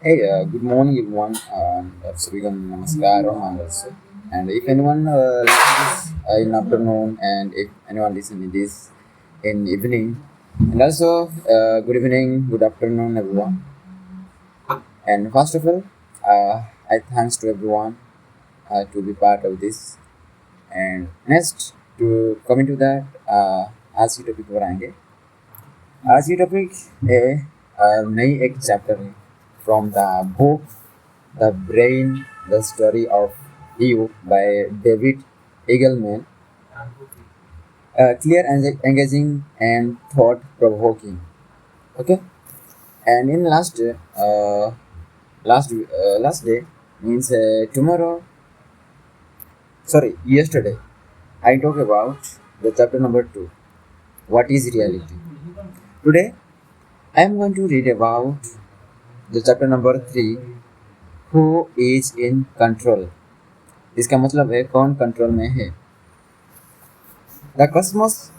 Hey, good morning, everyone. Everyone, namaskaram, and also. And if anyone listens this in afternoon, and if anyone listens this in evening, and also good evening, good afternoon, everyone. And first of all, I thanks to everyone to be part of this. And next, to coming to that, आज की topic पर आएंगे. आज की topic है नई एक chapter है from the book The Brain, The Story of You by David Eagleman. Clear and engaging and thought provoking. Okay, and in last day means tomorrow. Sorry, yesterday I talked about the chapter number 2. What is reality? Today I am going to read about the chapter number 3. Who is in control? इसका मतलब है कौन control में है. The cosmos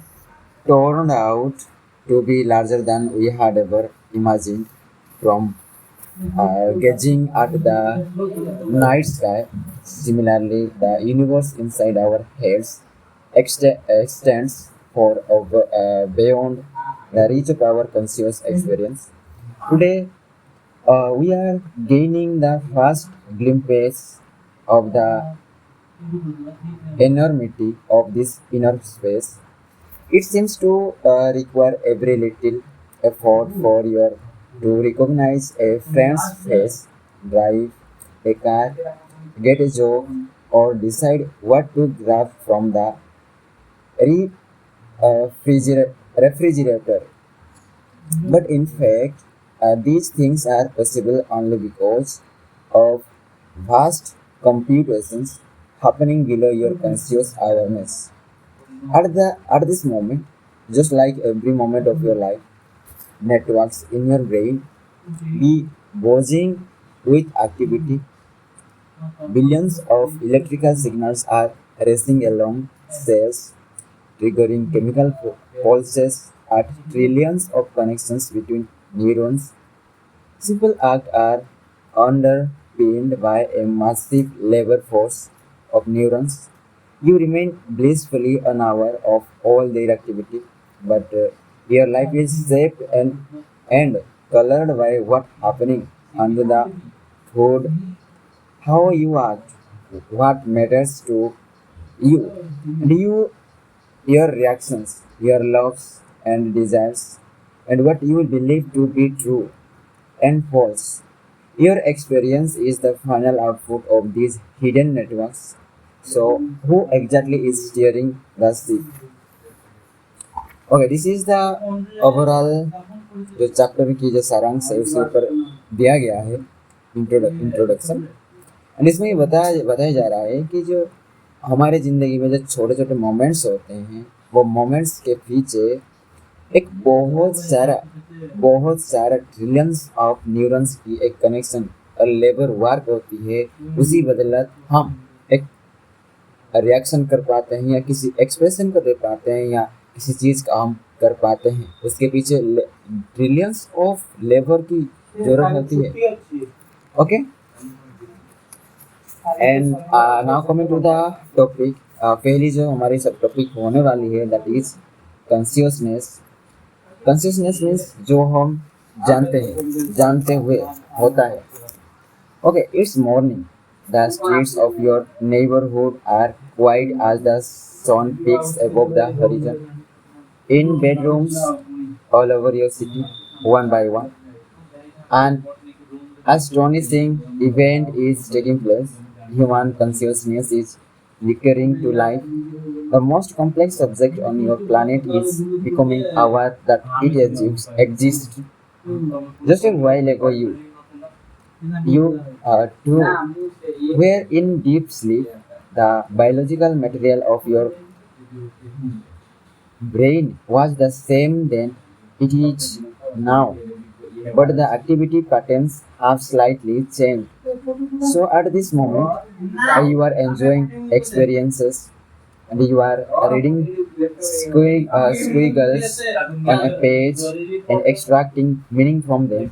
turned out to be larger than we had ever imagined from gazing at the night sky. Similarly, the universe inside our heads extends beyond the reach of our conscious experience. Today, we are gaining the first glimpse of the enormity of this inner space. It seems to require every little effort for you to recognize a friend's face, drive a car, get a job, or decide what to grab from the refrigerator. But in fact, these things are possible only because of vast computations happening below your conscious awareness. At this moment, just like every moment of your life, networks in your brain be buzzing with activity. Billions of electrical signals are racing along cells, triggering chemical pulses at trillions of connections between neurons. Simple acts are underpinned by a massive labor force of neurons. You remain blissfully unaware of all their activity, but your life is shaped and colored by what's happening under the hood, how you act, what matters to you, and your reactions, your loves and desires, and what you believe to be true and false. Your experience is the final output of these hidden networks. So, who exactly is steering the ship? Okay, this is the overall जो chapter की जो सारांश है उसके ऊपर दिया गया है इंट्रोडक्शन. एंड इसमें ये बताया जा रहा है कि जो हमारे ज़िंदगी में जो छोटे छोटे मोमेंट्स होते हैं वो मोमेंट्स के पीछे एक बहुत सारा ट्रिलियंस ऑफ न्यूरॉन्स की एक कनेक्शन और लेबर वर्क होती है. उसी बदलत हम एक रिएक्शन कर पाते हैं या किसी एक्सप्रेशन को दे पाते हैं या किसी चीज़ का हम कर पाते हैं. उसके पीछे ट्रिलियंस ऑफ लेबर की जरूरत होती है. Okay, and now coming to the topic. पहली जो हमारी सब टॉपिक होने वाली है that is consciousness. Consciousness means जो हम जानते हुए होता है. Okay, it's morning. The streets of your neighborhood are quiet as the sun peaks above the horizon. In bedrooms all over your city, one by one, an astonishing event is taking place. Human consciousness is recurring to life. The most complex subject on your planet is becoming aware that it exists. Just a while ago, you too were in deep sleep. The biological material of your brain was the same then it is now, but the activity patterns have slightly changed. So, at this moment, you are enjoying experiences and you are reading squiggles on a page and extracting meaning from them.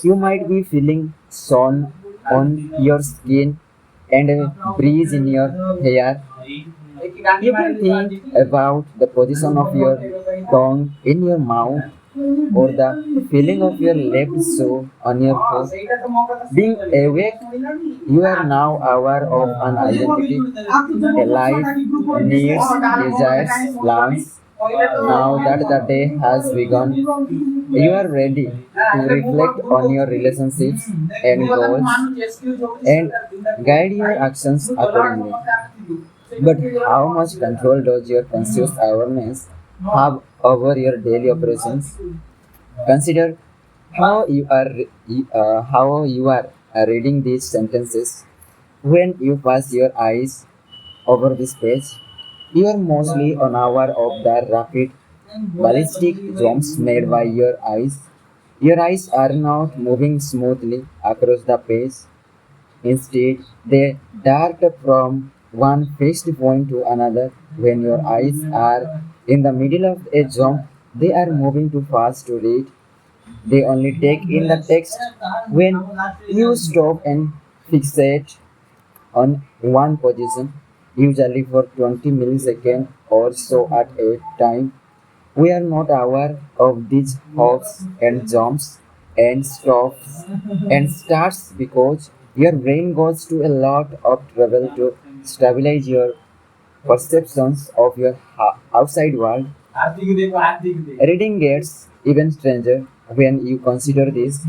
You might be feeling sun on your skin and a breeze in your hair. You can think about the position of your tongue in your mouth or the feeling of your left shoe on your foot. Being awake, you are now aware of an identity, a life, needs, desires, plans. Now that the day has begun, you are ready to reflect on your relationships and goals and guide your actions accordingly. But how much control does your conscious awareness have over your daily operations? Consider how you are reading these sentences. When you pass your eyes over this page, you are mostly unaware of the rapid ballistic jumps made by your eyes. Your eyes are not moving smoothly across the page. Instead, they dart from one fixed point to another. When your eyes are in the middle of a jump, they are moving too fast to read. They only take in the text. When you stop and fixate on one position, usually for 20 milliseconds or so at a time. We are not aware of these hops and jumps and stops and starts because your brain goes to a lot of trouble to stabilize your perceptions of your outside world. Reading gets even stranger when you consider this.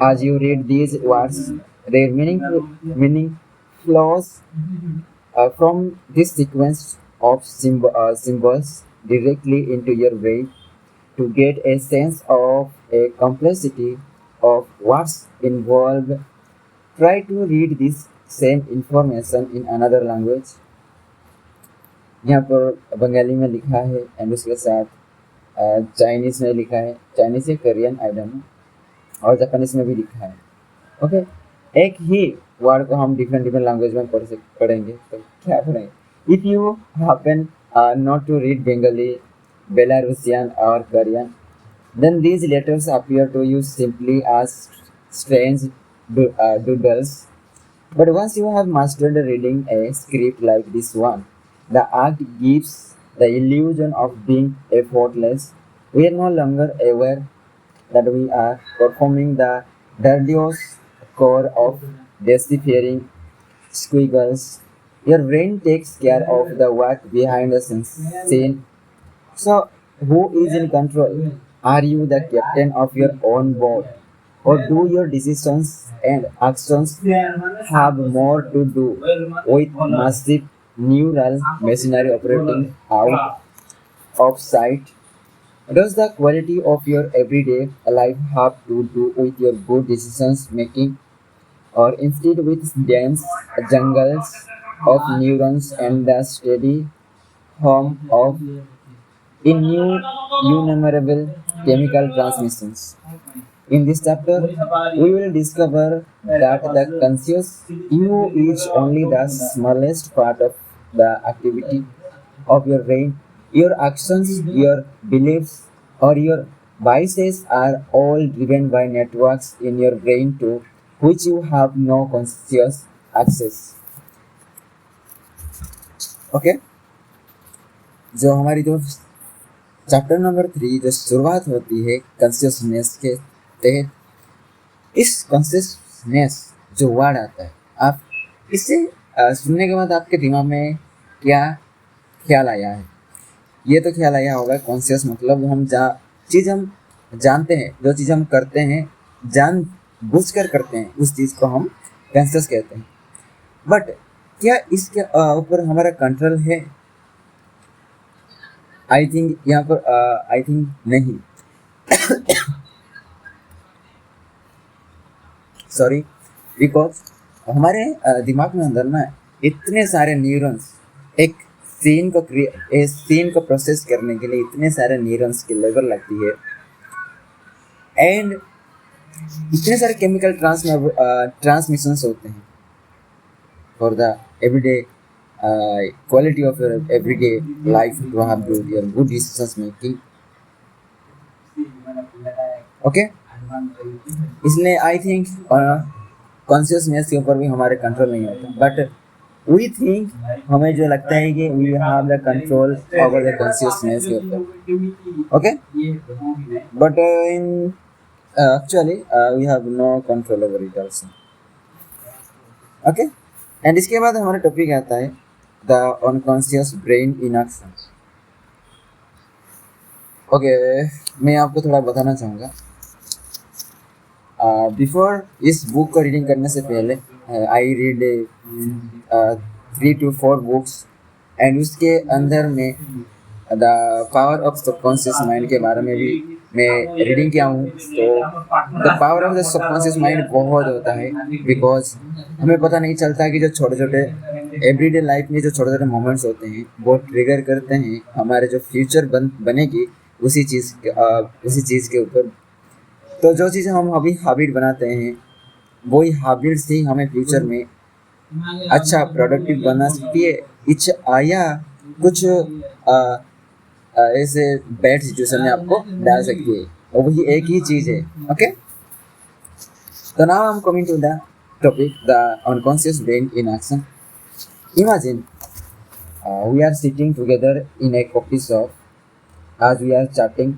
As you read these words, their meaning flows from this sequence of symbols directly into your brain to get a sense of a complexity of what's involved. Try to read this same information in another language. यहाँ पर बंगाली में लिखा है and उसके साथ Chinese में लिखा है, चाइनीज़ या कोरियन आई डोंट नो, और जापानीज़ में भी लिखा है। ओके, एक ही वर्ड को हम डिफरेंट डिफरेंट लैंग्वेज में पढ़ेंगे तो क्या पढ़ेंगे? If you happen not to read Bengali, Belarusian और Korean, then these letters appear to you simply as strange doodles. But once you have mastered reading a script like this one, the act gives the illusion of being effortless. We are no longer aware that we are performing the dirtiest core of deciphering squiggles. Your brain takes care of the work behind the scene. So, who is in control? Are you the captain of your own boat? Or do your decisions and actions have more to do with massive neural machinery operating out of sight? Does the quality of your everyday life have to do with your good decisions making, or instead with dense jungles of neurons and the steady hum of innumerable chemical transmissions? In this chapter, we will discover that the conscious you is only the smallest part of the activity of your brain. Your actions, your beliefs, or your biases are all driven by networks in your brain to which you have no conscious access. Okay जो हमारी जो chapter number 3 जो शुरुआत होती है consciousness के तहत, इस कॉन्शियसनेस जो वर्ड आता है, आप इसे सुनने के बाद आपके दिमाग में क्या ख्याल आया है? ये तो ख्याल आया होगा कॉन्शियस मतलब हम चीज़ हम जानते हैं, जो चीज़ हम करते हैं जान बुझ कर करते हैं, उस चीज़ को हम कॉन्शियस कहते हैं। बट क्या इसके ऊपर हमारा कंट्रोल है? आई थिंक यहाँ पर आई थिंक नहीं। सॉरी, बिकॉज हमारे दिमाग में अंदर ना इतने सारे न्यूरॉन्स एक सीन को प्रोसेस करने के लिए इतने सारे न्यूरॉन्स की लेवल लगती है एंड इतने सारे केमिकल ट्रांसमिशंस होते हैं for the everyday quality of your everyday life to have good decisions making. Okay, इसलिए आई थिंक कॉन्शियसनेस के ऊपर भी हमारे कंट्रोल नहीं होता, बट वी थिंक हमें जो लगता है कि we have the control over the consciousness के ऊपर. Okay, but in actually we have no control over it also. Okay, and इसके बाद हमारा टॉपिक आता है the unconscious brain in action. Okay, मैं आपको थोड़ा बताना चाहूँगा. बिफोर इस बुक को रीडिंग करने से पहले I read 3 to 4 books, and उसके अंदर में the power of subconscious mind के बारे में भी मैं रीडिंग किया हूँ. तो the power of the subconscious mind बहुत होता है, बिकॉज हमें पता नहीं चलता कि जो छोटे छोटे एवरीडे लाइफ में जो छोटे छोटे मोमेंट्स होते हैं वो ट्रिगर करते हैं हमारे जो फ्यूचर बनेगी उसी चीज़ के ऊपर. तो जो चीज़ें हम अभी हैबिट बनाते हैं वही हैबिट से हमें फ्यूचर में अच्छा प्रोडक्टिव बना सकती है. या कुछ ऐसे बैड सिचुएशन में आपको डाल सकती है, और वही एक ही चीज़ है. ओके, तो now I am coming to the topic the unconscious brain in action. Imagine we are sitting together in a coffee shop. As we are chatting,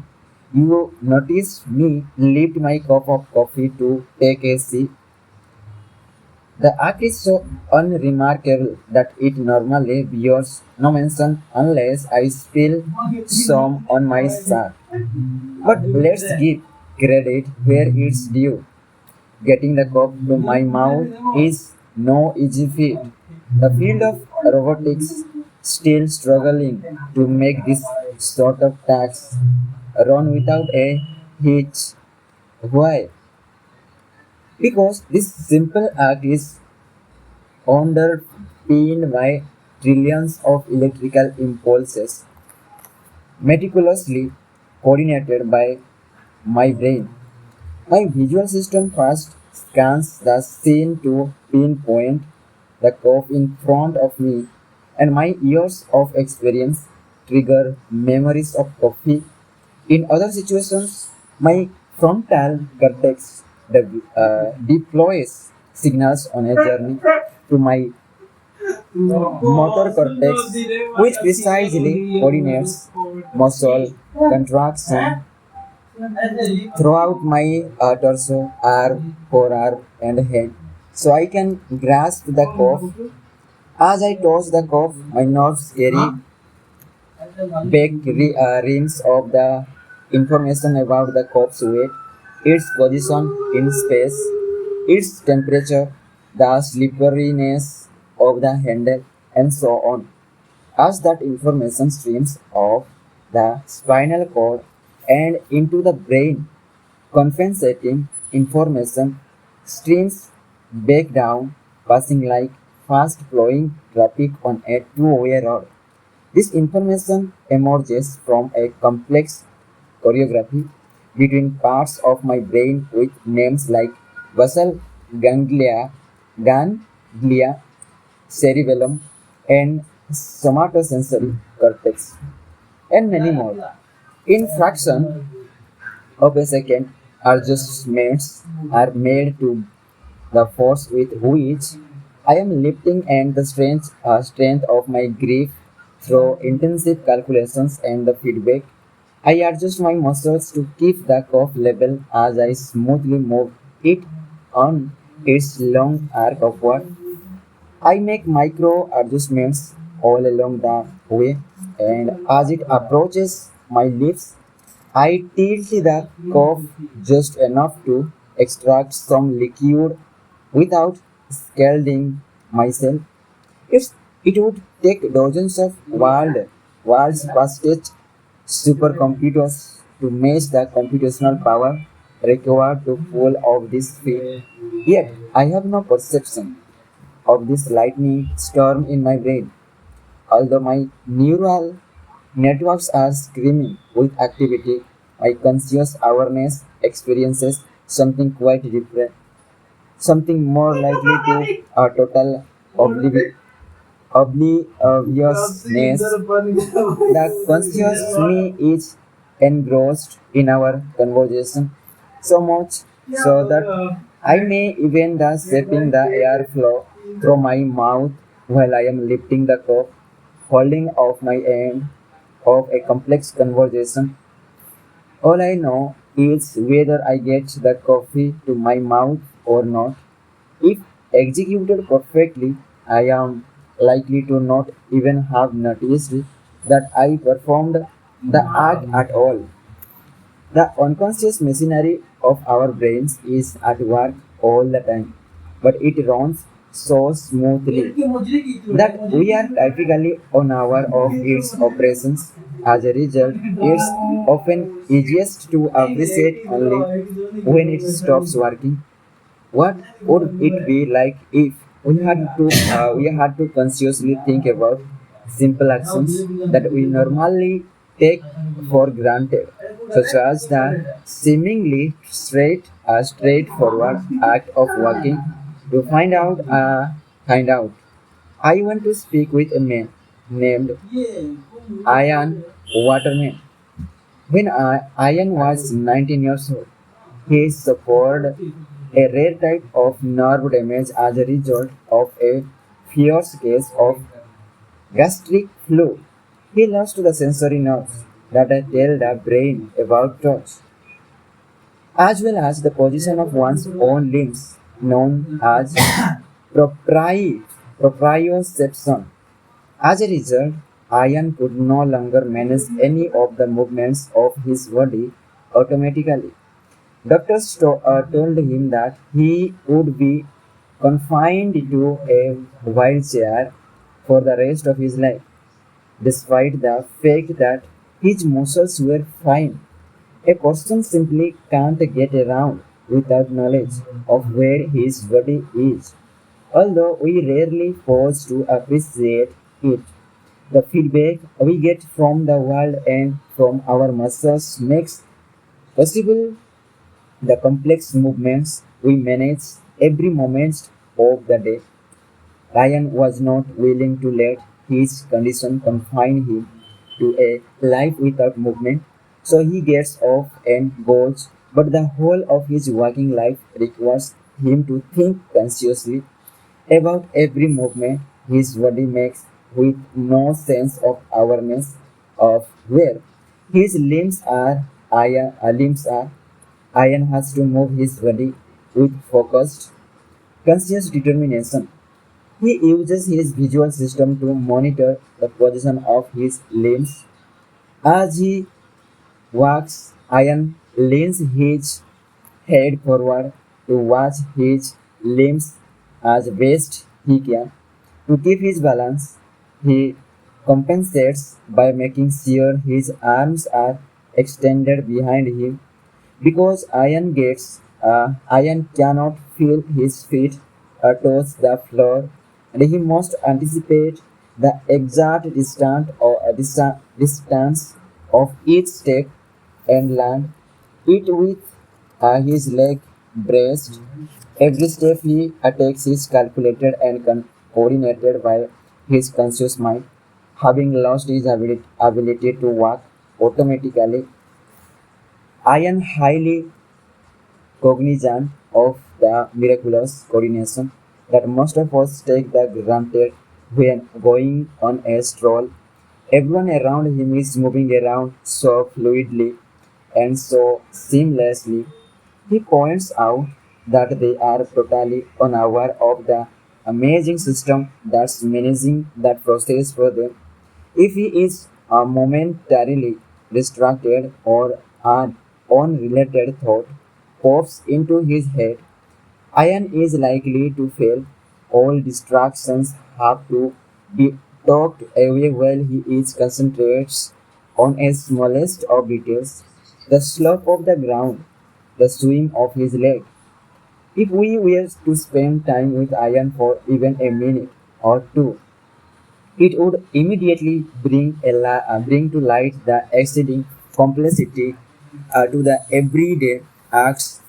you notice me lift my cup of coffee to take a sip. The act is so unremarkable that it normally bears no mention unless I spill some on my shirt. But let's give credit where it's due. Getting the cup to my mouth is no easy feat. The field of robotics still struggling to make this sort of task run without a hitch. Why? Because this simple act is underpinned by trillions of electrical impulses meticulously coordinated by my brain. My visual system first scans the scene to pinpoint the curve in front of me, and my years of experience trigger memories of coffee. In other situations, my frontal cortex deploys signals on a journey to my motor cortex, which precisely coordinates muscle contraction throughout my torso, arm, forearm, and hand, so I can grasp the cuff. As I toss the cuff, my nerves carry back reams of the information about the cuff's weight, its position in space, its temperature, the slipperiness of the handle, and so on. As that information streams off the spinal cord and into the brain, compensating information streams back down, passing like fast flowing traffic on a two-way road. This information emerges from a complex choreography between parts of my brain with names like basal ganglia, cerebellum, and somatosensory cortex, and many more. In fraction of a second, adjustments are made to the force with which I am lifting and the strength of my grip through intensive calculations and the feedback. I adjust my muscles to keep the cuff level as I smoothly move it on its long arc upward. I make micro adjustments all along the way, and as it approaches my lips, I tilt the cuff just enough to extract some liquid without scalding myself. It would take dozens of world's fastest supercomputers to match the computational power required to pull off this feat. Yet, I have no perception of this lightning storm in my brain, although my neural networks are screaming with activity. My conscious awareness experiences something quite different, something more likely to a total oblivion. obliviousness. The conscious me is engrossed in our conversation so much so that I may even the sipping the airflow through my mouth while I am lifting the cup, holding off my end of a complex conversation. All I know is whether I get the coffee to my mouth or not. If executed perfectly, I am likely to not even have noticed that I performed the act at all. The unconscious machinery of our brains is at work all the time, but it runs so smoothly that we are typically unaware of its operations. As a result, it's often easiest to appreciate only when it stops working. What would it be like if we had to consciously think about simple actions that we normally take for granted, such as the seemingly straightforward act of walking to find out. I want to speak with a man named Ian Waterman. When Ian was 19 years old, he suffered a rare type of nerve damage as a result of a fierce case of gastric flu. He lost the sensory nerves that tell the brain about touch, as well as the position of one's own limbs, known as propri- proprioception. As a result, Ian could no longer manage any of the movements of his body automatically. Doctors told him that he would be confined to a wheelchair for the rest of his life, despite the fact that his muscles were fine. A person simply can't get around without knowledge of where his body is. Although we rarely pause to appreciate it, the feedback we get from the world and from our muscles makes possible the complex movements we manage every moment of the day. Ryan was not willing to let his condition confine him to a life without movement, so he gets off and goes, but the whole of his working life requires him to think consciously about every movement his body makes with no sense of awareness of where his limbs are. Ian has to move his body with focused, conscious determination. He uses his visual system to monitor the position of his limbs. As he walks, Ian leans his head forward to watch his limbs as best he can. To keep his balance, he compensates by making sure his arms are extended behind him. Because Ian cannot feel his feet touch the floor, and he must anticipate the exact distance of each step and land it with his leg braced. Every step he takes is calculated and coordinated by his conscious mind. Having lost his ability to walk automatically, Ian highly cognizant of the miraculous coordination that most of us take the granted when going on a stroll. Everyone around him is moving around so fluidly and so seamlessly. He points out that they are totally unaware of the amazing system that's managing that process for them. If he is momentarily distracted or an unrelated thought pops into his head, Ian is likely to fail. All distractions have to be talked away while he is concentrates on a smallest of details, the slope of the ground, the swing of his leg. If we were to spend time with Ian for even a minute or two, it would immediately bring to light the exceeding complexity to the everyday acts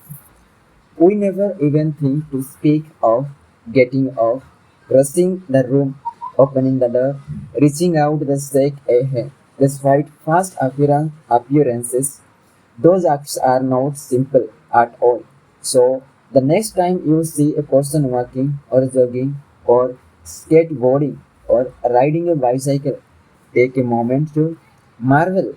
we never even think to speak of getting up, crossing the room, opening the door, reaching out the shake a hand. Despite fast appearances, those acts are not simple at all. So, the next time you see a person walking or jogging or skateboarding or riding a bicycle, take a moment to marvel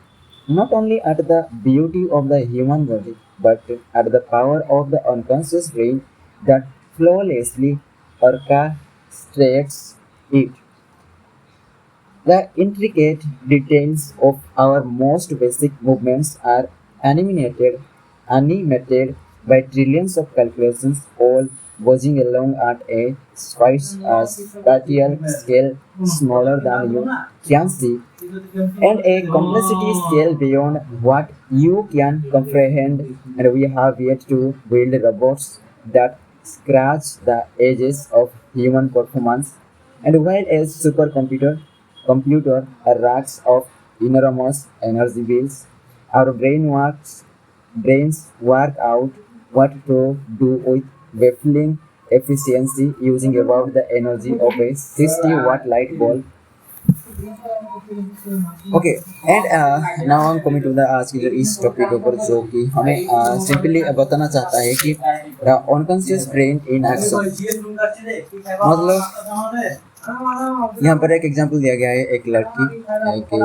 not only at the beauty of the human body but at the power of the unconscious brain that flawlessly orchestrates it. The intricate details of our most basic movements are animated by trillions of calculations, all buzzing along at a spatial scale smaller than you can see, and a complexity scale beyond what you can comprehend. And we have yet to build robots that scratch the edges of human performance. And while a computer racks of enormous energy bills, our brains work out what to do with baffling efficiency using about the energy of a 60-watt light bulb. Okay and now हम coming to the आज की जो इस topic के ऊपर जो कि हमें सिंपली बताना चाहता है कि अनकॉन्शियस ब्रेन इन एक्शन मतलब यहाँ पर एक एग्जांपल दिया गया है एक लड़की कि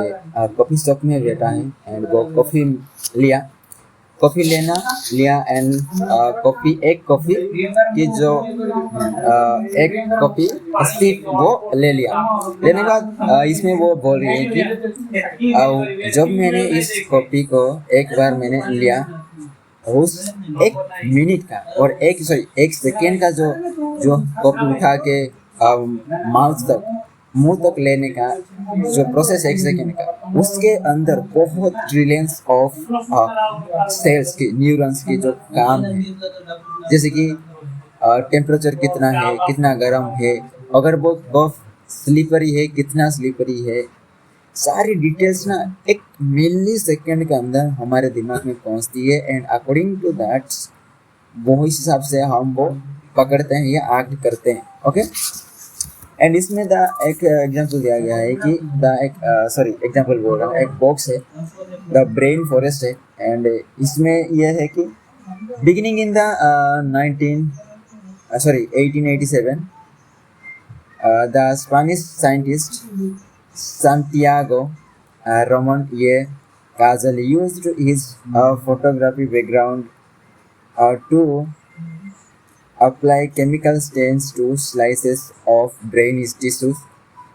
कॉफी शॉप में बैठा है एंड वो कॉफी लिया कॉफी लिया एंड एक कॉफी की जो एक कॉफी स्टिक वो ले लिया लेने के बाद इसमें वो बोल रही है कि जब मैंने इस कॉफी को एक बार मैंने लिया उस एक मिनट का और एक सेकेंड का जो कॉफी उठा के मुंह तक लेने का जो प्रोसेस एक सेकेंड का उसके अंदर बहुत ट्रिलियंस ऑफ सेल्स की न्यूरॉन्स की जो काम है जैसे कि टेम्परेचर कितना है कितना गर्म है अगर वो बर्फ स्लीपरी है कितना स्लीपरी है सारी डिटेल्स ना एक मिली सेकेंड के अंदर हमारे दिमाग में पहुंचती है एंड अकॉर्डिंग टू दैट वो इस हिसाब से हम वो पकड़ते हैं या एक्ट करते हैं ओके एंड इसमें द एक एग्जांपल दिया गया है कि एग्जांपल बोल रहा हूँ एक बॉक्स है द ब्रेन फॉरेस्ट है एंड इसमें यह है कि beginning in the 1887 the Spanish scientist Santiago Ramon E. Cajal used his photography background to apply chemical stains to slices of brain tissues.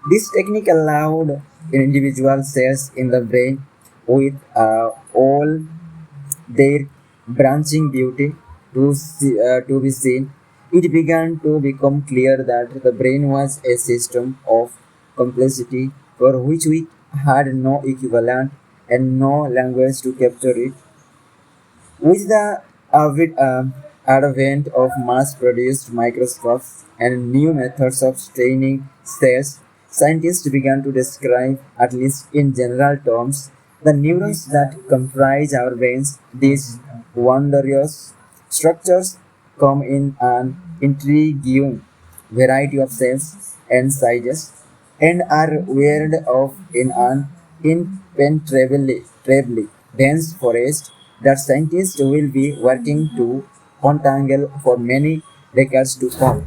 This technique allowed individual cells in the brain with all their branching beauty to be seen. It began to become clear that the brain was a system of complexity for which we had no equivalent and no language to capture it. With the advent of mass-produced microscopes and new methods of staining cells, scientists began to describe, at least in general terms, the neurons that comprise our brains. These wondrous structures come in an intriguing variety of shapes and sizes and are weird off in an impenetrably dense forest that scientists will be working to untangle for many decades to come.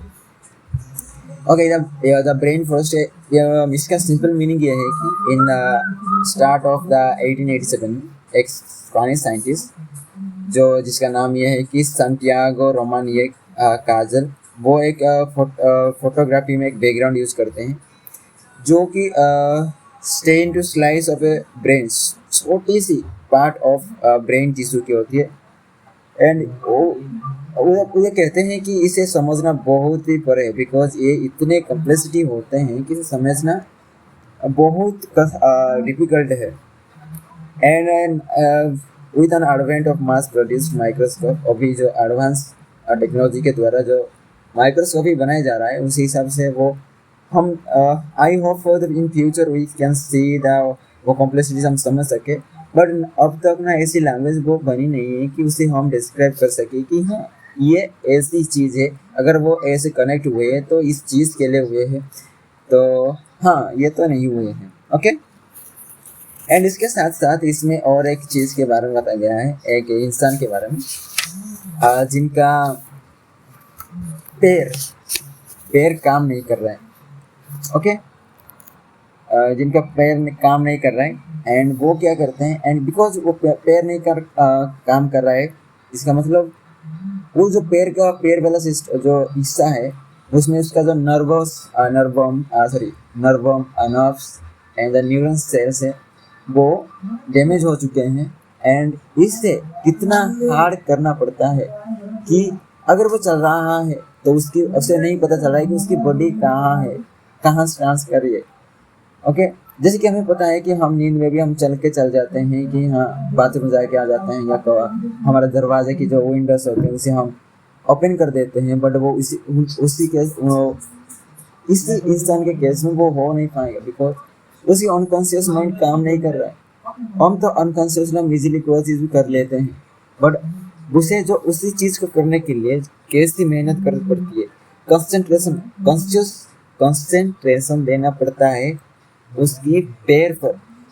Okay, the brain forest इसका simple meaning ये है कि in start of the 1887 एक Spanish scientist जिसका नाम ये है कि संटियागो रोमन ये काजल वो एक फोटोग्राफी में एक बैकग्राउंड यूज करते हैं जो कि stain to slice of a brain छोटी सी पार्ट ऑफ ब्रेन टिश्यू की होती है एंड वो कहते हैं कि इसे समझना बहुत ही परे है बिकॉज ये इतने कम्प्लेक्सिटी होते हैं कि इसे समझना बहुत डिफिकल्ट है and with an advent of mass produced microscope अभी जो एडवांस टेक्नोलॉजी के द्वारा जो माइक्रोस्कोप ही बनाया जा रहा है उसी हिसाब से वो हम I hope in future we can see the वो कॉम्प्लेक्सिटीज हम समझ सके बट अब तक ना ऐसी लैंग्वेज वो बनी नहीं है कि उसे हम डिस्क्राइब कर सके कि हाँ ये ऐसी चीज़ है अगर वो ऐसे कनेक्ट हुए हैं तो इस चीज़ के लिए हुए हैं तो हाँ, ये तो नहीं हुए हैं। ओके, एंड इसके साथ साथ इसमें और एक चीज़ के बारे में बताया गया है, एक इंसान के बारे में जिनका पैर पैर काम नहीं कर रहा है। ओके, जिनका पैर काम नहीं कर रहा है एंड वो क्या करते हैं, एंड बिकॉज वो पैर नहीं काम कर रहा है, इसका मतलब वो जो पैर वाला जो हिस्सा है उसमें उसका जो nerves and the neural sales है वो डैमेज हो चुके हैं। एंड इससे कितना हार्ड करना पड़ता है कि अगर वो चल रहा है तो उसे नहीं पता चल रहा है कि उसकी बॉडी कहाँ है, कहाँ से डांस कर रही है। ओके, जैसे कि हमें पता है कि हम नींद में भी हम चल के चल जाते हैं कि हाँ बाथरूम जाके आ जाते हैं, या हमारे दरवाजे की जो विंडोज होते हैं उसे हम ओपन कर देते हैं, बट वो इसी इंसान के केस में वो हो नहीं पाएगा बिकॉज उसकी अनकॉन्शियस माइंड काम नहीं कर रहा है। हम तो अनकॉन्शियसली हम इजीली कोई चीज़ भी कर लेते हैं, बट उसी चीज़ को करने के लिए कैसी मेहनत करनी पड़ती है, कंसंट्रेशन देना पड़ता है उसकी पैर पर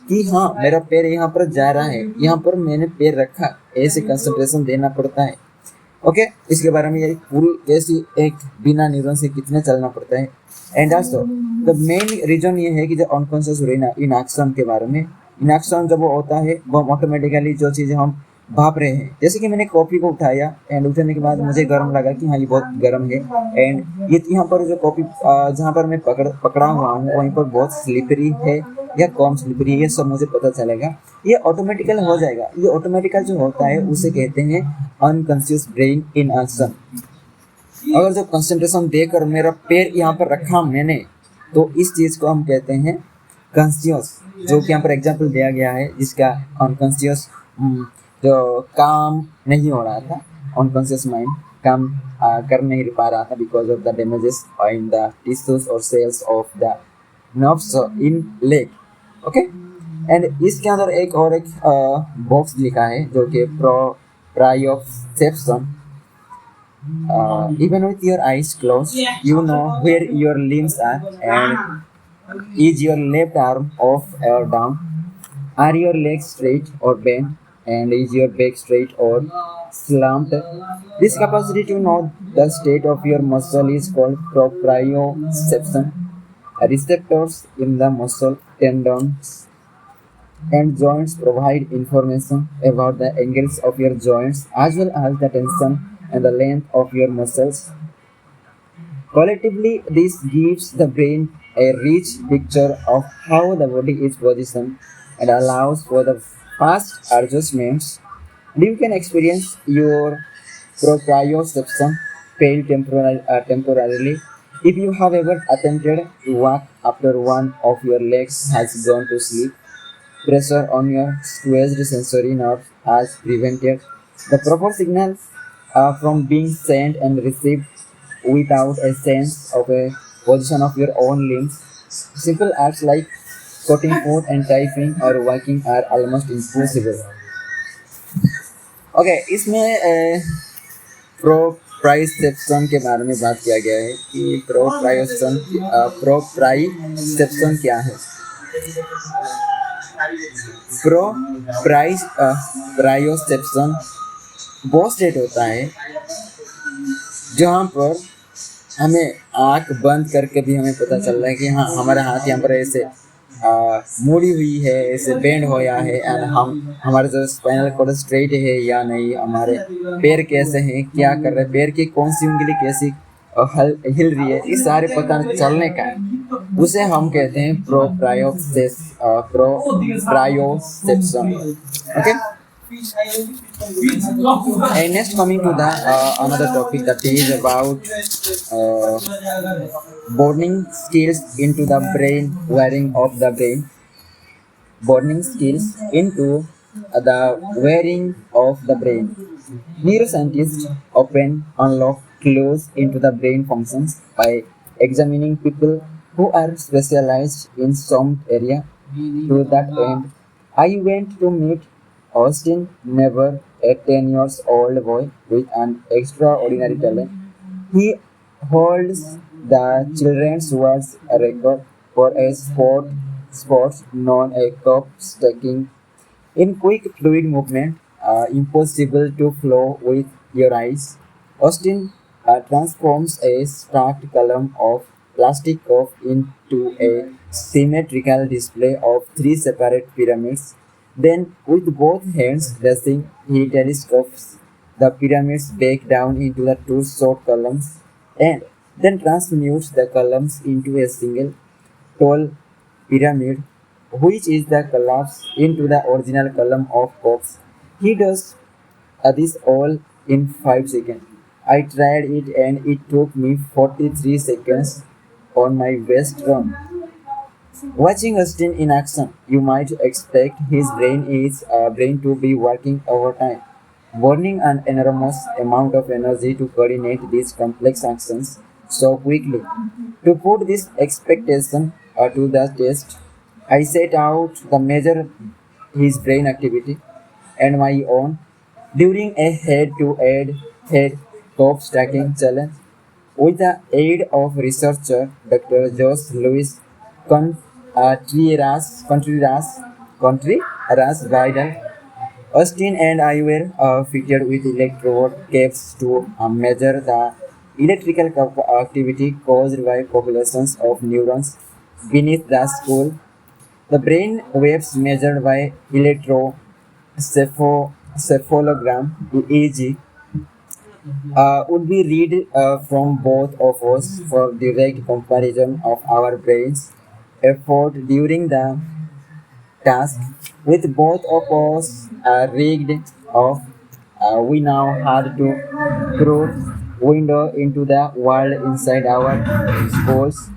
कि हाँ मेरा पैर यहाँ पर जा रहा है, यहाँ पर मैंने पैर रखा, ऐसे कंसंट्रेशन देना पड़ता है। ओके, इसके बारे में ये पूरी कैसी एक बिना न्यूरॉन से कितने चलना पड़ता है। And also the main reason ये है कि जो अनकॉन्शियस इनएक्शन के बारे में, इनएक्शन जब वो होता है वो ऑटोमेटिकली जो चीज़ें हम भाप रहे हैं, जैसे कि मैंने कॉफ़ी को उठाया एंड उठाने के बाद मुझे गर्म लगा कि हाँ ये बहुत गर्म है, एंड ये यहाँ पर जो कॉफ़ी जहाँ पर मैं पकड़ा हुआ हूँ वहीं पर बहुत स्लिपरी है या कम स्लिपरी है, ये सब मुझे पता चलेगा, ये ऑटोमेटिकल हो जाएगा। ये ऑटोमेटिकल जो होता है उसे कहते हैं अनकॉन्शियस ब्रेन इन एक्शन। अगर जो कंसंट्रेशन देकर मेरा पैर यहाँ पर रखा मैंने, तो इस चीज़ को हम कहते हैं कॉन्शियस, जो कि यहाँ पर एग्जाम्पल दिया गया है जिसका अनकॉन्शियस जो काम नहीं हो रहा था, अनकॉन्शियस माइंड काम कर नहीं पा रहा था because of the damages in the tissues और cells of the nerves in leg. Okay, and इसके अंदर एक बॉक्स लिखा है जो कि proprioception. Even with your eyes closed, you know where your limbs are, and is your left arm off or down? Are your legs straight or bent? And is your back straight or slumped? This capacity to know the state of your muscle is called proprioception. Receptors in the muscle tendons and joints provide information about the angles of your joints as well as the tension and the length of your muscles. Collectively, this gives the brain a rich picture of how the body is positioned and allows for the fast adjustments. And you can experience your proprioception fail temporarily if you have ever attempted to walk after one of your legs has gone to sleep. Pressure on your squeezed sensory nerves has prevented the proper signal from being sent and received without a sense of a position of your own limbs. Simple acts like cutting food and typing or walking are almost impossible. Okay, इसमें प्रोप्राइसेप्शन के बारे में बात किया गया है कि प्रोप्राइसेप्शन क्या है। प्रोप्राइसेप्शन वो स्टेट होता है जहाँ पर हमें आँख बंद करके भी हमें पता चल रहा है कि हाँ हमारा हाथ यहाँ पर ऐसे मुड़ी हुई है, ऐसे बेंड होया है, एंड हमारे जो स्पाइनल कॉर्ड स्ट्रेट है या नहीं, हमारे पैर कैसे हैं, क्या कर रहे हैं, पैर की कौन सी उंगली कैसी हिल रही है, इस सारे पता चलने का उसे हम कहते हैं proprioception. Okay, and next coming to the another topic that is about bonding skills into the brain, wiring of the brain. Bonding skills into the wiring of the brain. Neuroscientists often unlock clues into the brain functions by examining people who are specialized in some area. To that end, I went to meet Austin Never, a 10-year-old boy with an extraordinary talent. He holds the children's words record for a sport known as cup stacking. In quick fluid movement, impossible to flow with your eyes, Austin transforms a stacked column of plastic cup into a symmetrical display of three separate pyramids. Then, with both hands pressing, he telescopes the pyramids back down into the two short columns and then transmutes the columns into a single tall pyramid, which is the collapse into the original column of corpse. He does this all in 5 seconds. I tried it and it took me 43 seconds on my best run. Watching Austin in action, you might expect his brain to be working overtime, burning an enormous amount of energy to coordinate these complex actions so quickly. To put this expectation to the test, I set out to measure his brain activity and my own during a head-to-head top stacking challenge with the aid of researcher Dr. Jose Luis Contreras, Contreras Vidal. Austin and I were fitted with electrode caps to measure the electrical activity caused by populations of neurons beneath the skull. The brain waves measured by electrocephalogram (EEG) would be read from both of us for direct comparison of our brains' effort during the task. With both of us rigged off, we now had to through window into the world inside our skulls.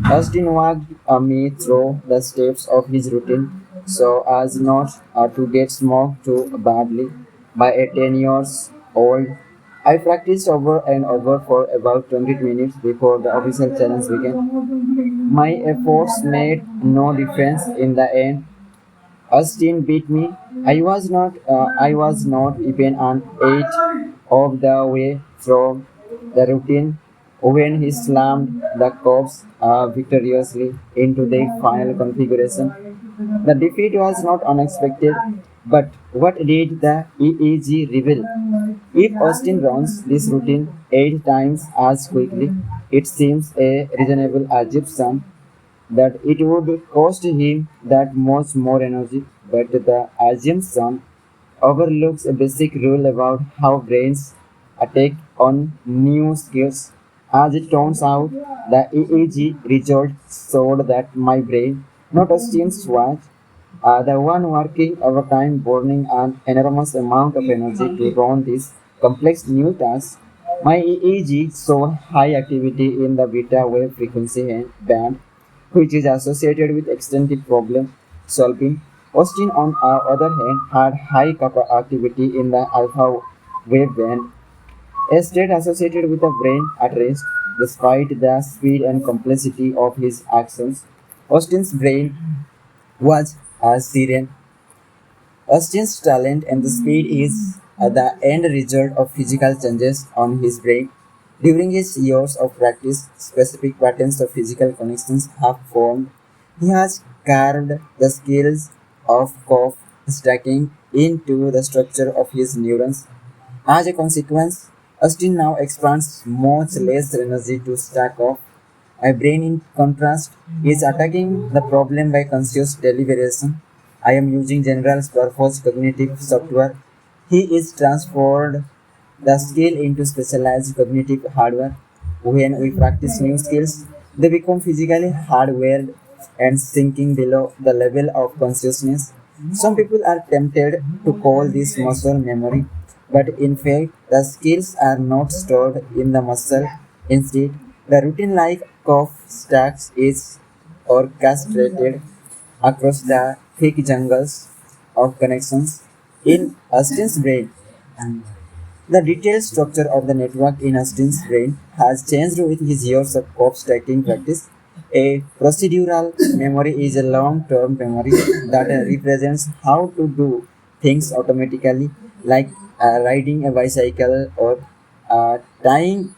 Austin walked me through the steps of his routine so as not to get smoked too badly by a 10 years old. I practiced over and over for about 20 minutes before the official challenge began. My efforts made no difference in the end. Austin beat me. I was not even an eighth of the way through the routine when he slammed the cops victoriously into the final configuration. The defeat was not unexpected, but what did the EEG reveal? If Austin runs this routine 8 times as quickly, it seems a reasonable assumption that it would cost him that much more energy, but the assumption overlooks a basic rule about how brains attack on new skills. As it turns out, the EEG result showed that my brain, not Austin's watch, the one working overtime burning an enormous amount of energy to run this complex new task. My EEG saw high activity in the beta wave frequency band, which is associated with extensive problem solving. Austin, on the other hand, had high activity in the alpha wave band, a state associated with the brain at rest. Despite the speed and complexity of his actions, Austin's brain was serene. Austin's talent and the speed is the end result of physical changes on his brain. During his years of practice, specific patterns of physical connections have formed. He has carved the skills of curve stacking into the structure of his neurons. As a consequence, Austin now expands much less energy to stack off. My brain, in contrast, is attacking the problem by conscious deliberation. I am using general purpose cognitive software. He is transferred the skill into specialized cognitive hardware. When we practice new skills, they become physically hardwired and sinking below the level of consciousness. Some people are tempted to call this muscle memory, but in fact, the skills are not stored in the muscle. Instead, the routine like cough stacks is orchestrated across the thick jungles of connections in Austin's brain. The detailed structure of the network in Austin's brain has changed with his years of cough stacking practice. A procedural memory is a long-term memory that represents how to do things automatically, like riding a bicycle or tying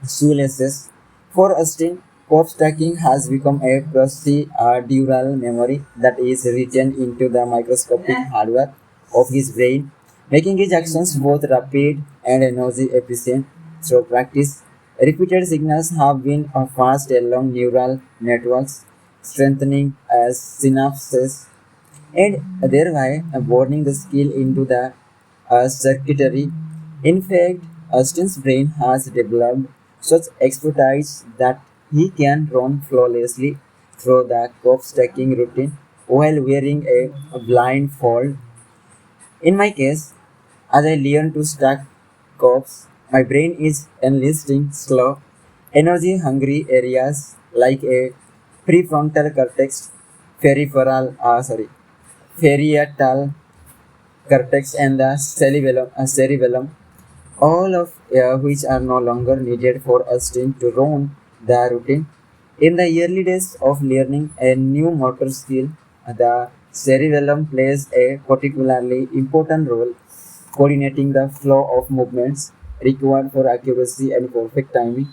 shoelaces. For Austin, Pop stacking has become a procedural memory that is written into the microscopic hardware of his brain, making his actions both rapid and energy efficient. Through practice, repeated signals have been passed along neural networks, strengthening as synapses and thereby burning the skill into the circuitry. In fact, Austin's brain has developed such expertise that he can run flawlessly through the curve stacking routine while wearing a blindfold. In my case, as I learn to stack curves, my brain is enlisting slow, energy-hungry areas like a prefrontal cortex, parietal cortex, and the cerebellum, all of which are no longer needed for us to run the routine. In the early days of learning a new motor skill, the cerebellum plays a particularly important role coordinating the flow of movements required for accuracy and perfect timing.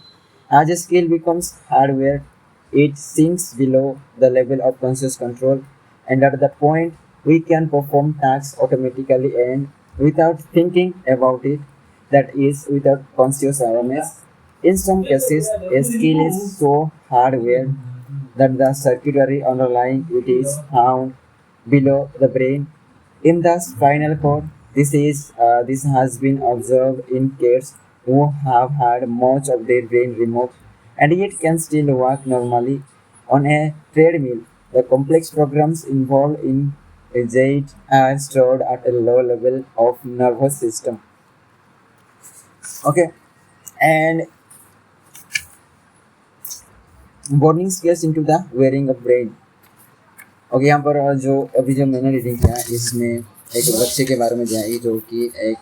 As a skill becomes hardware, it sinks below the level of conscious control, and at that point, we can perform tasks automatically and without thinking about it, that is, without conscious awareness. In some cases, a skill is so hardware that the circuitry underlying it is found below the brain in the spinal cord. This has been observed in kids who have had much of their brain removed and yet can still walk normally on a treadmill. The complex programs involved in it are stored at a low level of nervous system. Okay, and boarding scales into the wearing of brain. Okay, यहाँ पर जो अभी जो मैंने reading किया इसमें एक बच्चे के बारे में दिया है जो कि एक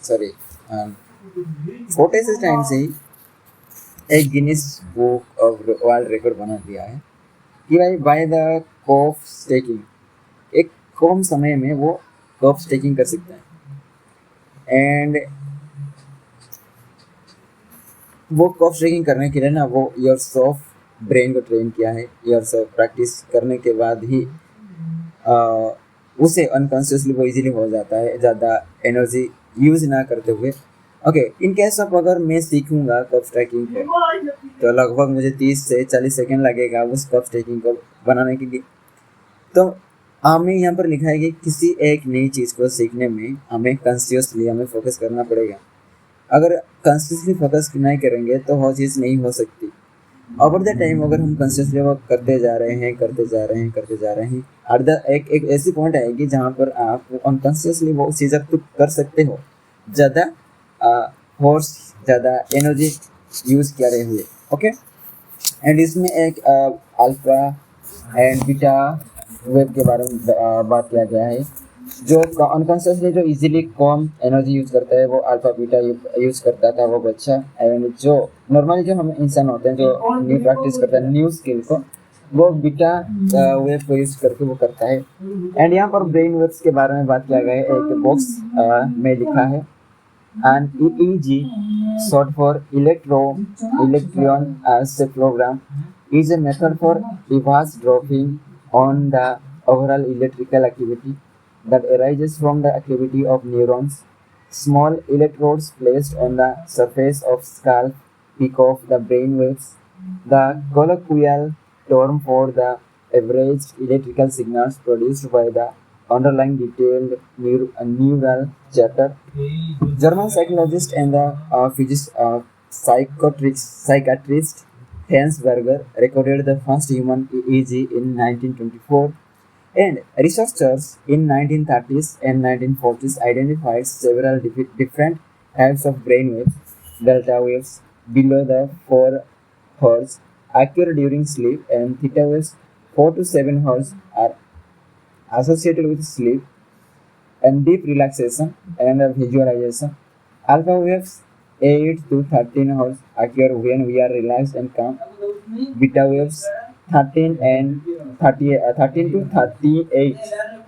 सॉरी छोटे से टाइम से ही एक Guinness book of world record बना दिया है कि भाई बाय द कॉफ स्टेकिंग एक कम समय में वो कॉफ स्टेकिंग कर सकता है। एंड वो कॉफ स्टेकिंग करने के लिए ना वो ईयर्स ऑफ ब्रेन को ट्रेन किया है। ईयर्स ऑफ प्रैक्टिस करने के बाद ही उसे अनकॉन्शियसली वो इजीली हो जाता है ज़्यादा एनर्जी यूज ना करते हुए। ओके, इन केस ऑफ अगर मैं सीखूंगा कप स्ट्राइकिंग को तो लगभग मुझे 30 से 40 सेकेंड लगेगा उस कप स्ट्राइकिंग को बनाने के लिए। तो हमें यहाँ पर लिखा है कि किसी एक नई चीज़ को सीखने में हमें कॉन्शियसली हमें फोकस करना पड़ेगा। अगर कॉन्शियसली फोकस नहीं करेंगे तो वो चीज़ नहीं हो सकती। ओवर द टाइम अगर हम कंसिस्टेंटली वर्क करते जा रहे हैं हर द एक ऐसी पॉइंट आएगी जहाँ पर आप अनकॉन्शियसली वो चीज़ आप कर सकते हो ज़्यादा फोर्स ज़्यादा एनर्जी यूज़ करे हुए। ओके, एंड इसमें एक अल्फा एंड बीटा वेव के बारे में बात किया गया है। जो अनकॉन्शियसली जो इजीली कम एनर्जी यूज करता है वो अल्फा बीटा यूज करता था वो बच्चा। एंड जो नॉर्मली जो हम इंसान होते हैं जो न्यू प्रैक्टिस करता है न्यू स्किल को वो बीटा वेव को यूज करके वो करता है। एंड यहाँ पर ब्रेन वेव्स के बारे में बात किया गया है। एक बॉक्स में लिखा है an EEG short for electron encephalogram is a method for eavesdropping on the overall electrical activity that arises from the activity of neurons. Small electrodes placed on the surface of skull pick up the brain waves, the colloquial term for the averaged electrical signals produced by the underlying detailed neural chatter. German psychologist and the psychiatrist Hans Berger recorded the first human EEG in 1924. And researchers in 1930s and 1940s identified several different types of brainwaves, delta waves below the 4 Hz occur during sleep, and theta waves 4 to 7 Hz are associated with sleep and deep relaxation and visualization. Alpha waves 8 to 13 Hz occur when we are relaxed and calm. Beta waves 13 to 38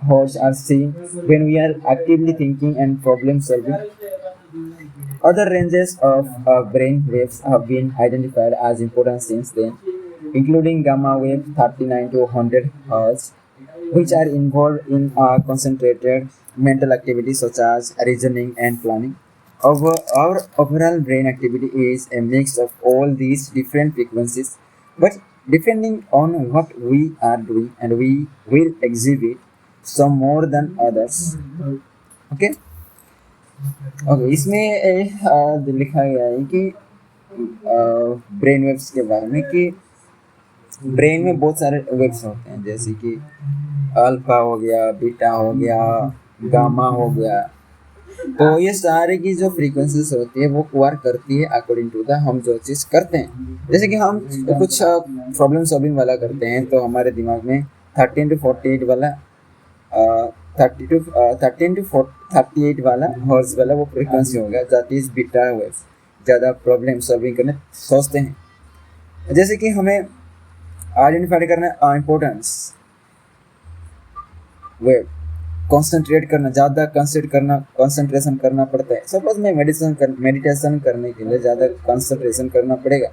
Hz are seen when we are actively thinking and problem solving. Other ranges of brain waves have been identified as important since then, including gamma wave 39 to 100 Hz, which are involved in concentrated mental activities such as reasoning and planning. Our overall brain activity is a mix of all these different frequencies, but depending on what we are doing, and we will exhibit some more than others. Okay, okay इसमें लिखा गया है कि brain waves के बारे में कि brain में बहुत सारे वेव्स होते हैं, जैसे कि अल्फा हो गया, बीटा हो गया, गामा हो गया। तो ये सारे की जो फ्रीक्वेंसीज होती है वो वर्क करती है अकॉर्डिंग टू द हम जो चीज़ करते हैं। जैसे कि हम कुछ प्रॉब्लम सॉल्विंग वाला करते हैं तो हमारे दिमाग में 13 टू 48 वाला 13 टू 38 वाला हर्ट्ज वाला वो फ्रीक्वेंसी होगा, दैट इज बीटा वेव्स। ज़्यादा प्रॉब्लम सॉल्विंग करने सोचते हैं। जैसे कि हमें आइडेंटिफाई करना इम्पोर्टेंस वेव, कंसंट्रेट करना, ज़्यादा कंसंट्रेशन करना पड़ता है। सपोज में मेडिटेशन करने के लिए ज़्यादा कंसंट्रेशन करना पड़ेगा,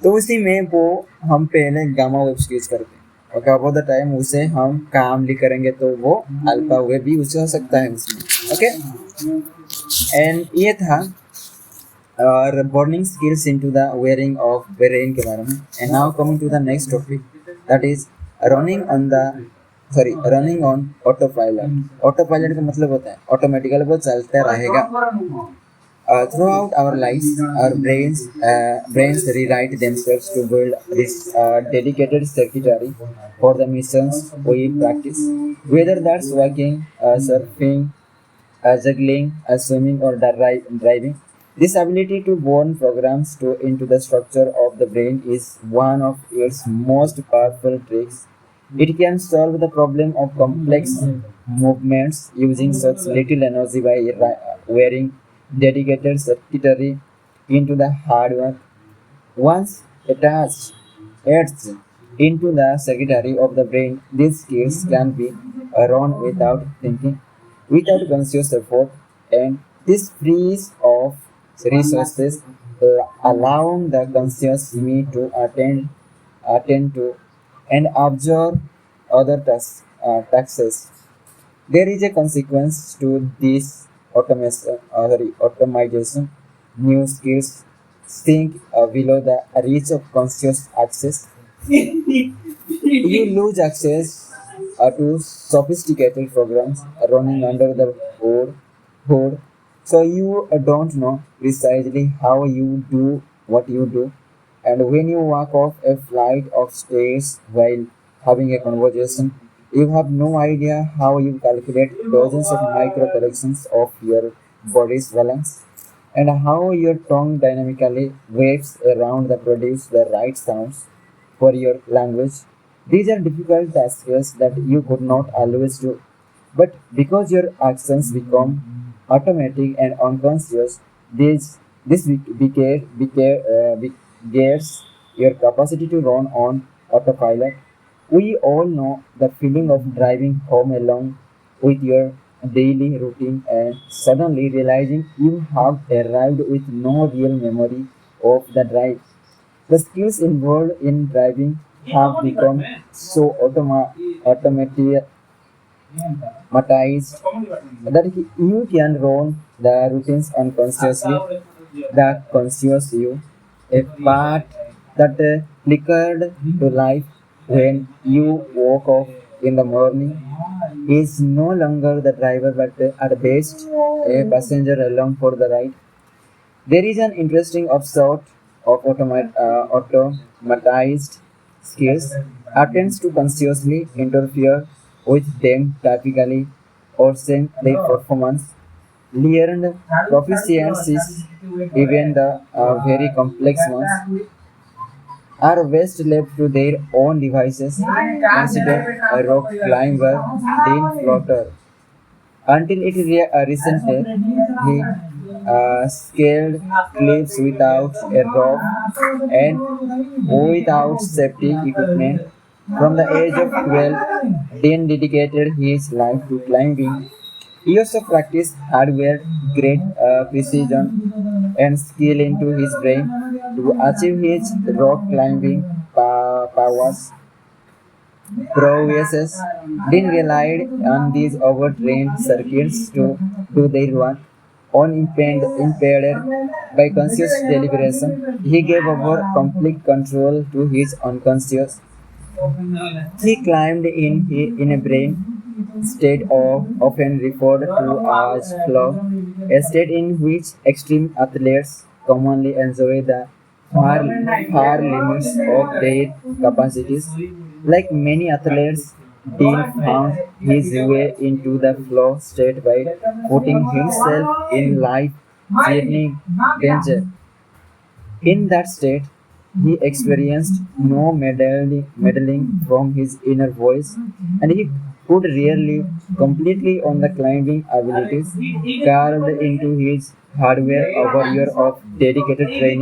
तो उसी में वो हम पहले गामा वेव्स यूज करते हैं। और अबाउट द टाइम उसे हम कामली करेंगे तो वो अल्फा वेव भी यूज हो सकता है उसमें। ओके, एंड ये था और burning skills into the wiring of brain के बारे में। And now coming to the next topic, that is running on autopilot. Autopilot का मतलब होता है ऑटोमेटिकली वो चलता रहेगा। Throughout our lives, our brains rewrite themselves to build this dedicated circuitry for the missions we practice, whether that's walking, surfing, juggling, swimming, or driving. This ability to burn programs into the structure of the brain is one of its most powerful tricks. It can solve the problem of complex movements using such little energy by wearing dedicated circuitry into the hardware. Once etched into the circuitry of the brain, these skills can be run without thinking, without conscious effort, and this frees of resources, allowing the conscious me to attend to and absorb other tasks. There is a consequence to this automation. New skills sink below the reach of conscious access. You lose access to sophisticated programs running under the hood, so you don't know precisely how you do what you do. And when you walk off a flight of stairs while having a conversation, you have no idea how you calculate dozens of micro corrections of your body's balance and how your tongue dynamically waves around to produce the right sounds for your language. These are difficult tasks that you could not always do. But because your actions become automatic and unconscious, this your capacity to run on autopilot. We all know the feeling of driving home alone with your daily routine and suddenly realizing you have arrived with no real memory of the drive. The skills involved in driving have become so automatized that you can run the routines unconsciously. The conscious you, a part that flickered to life when you woke up in the morning, is no longer the driver but at best a passenger along for the ride. There is an interesting offshoot of automatized skills attempts to consciously interfere with them typically or send their performance. Learned proficiencies, even the very complex ones, are best left to their own devices. Consider a rock climber, Dean Flotter. Until recently, he scaled cliffs without a rope and without safety equipment. From the age of 12, Dean dedicated his life to climbing, Years of practice had worked great precision and skill into his brain to achieve his rock climbing powers. Prowesses didn't rely on these overtrained circuits to do their work. Unimpaired by conscious deliberation, he gave over complete control to his unconscious. He climbed in a brain state of often referred to as flow, a state in which extreme athletes commonly enjoy the far, far limits of their capacities. Like many athletes, Dean found his way into the flow state by putting himself in life-threatening danger. In that state, he experienced no meddling from his inner voice, and he could rely completely on the climbing abilities carved into his hardware over years of dedicated training.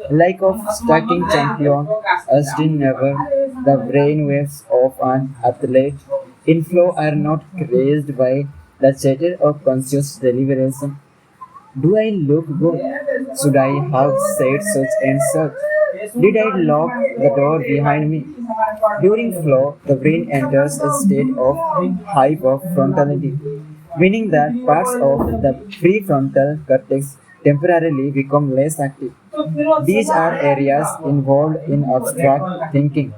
Like of stacking champion, Austin Never, the brainwaves of an athlete in flow are not crazed by the chatter of conscious deliberation. Do I look good? Should I have said such and such? Did I lock the door behind me? During flow, the brain enters a state of hypofrontality, meaning that parts of the prefrontal cortex temporarily become less active. These are areas involved in abstract thinking,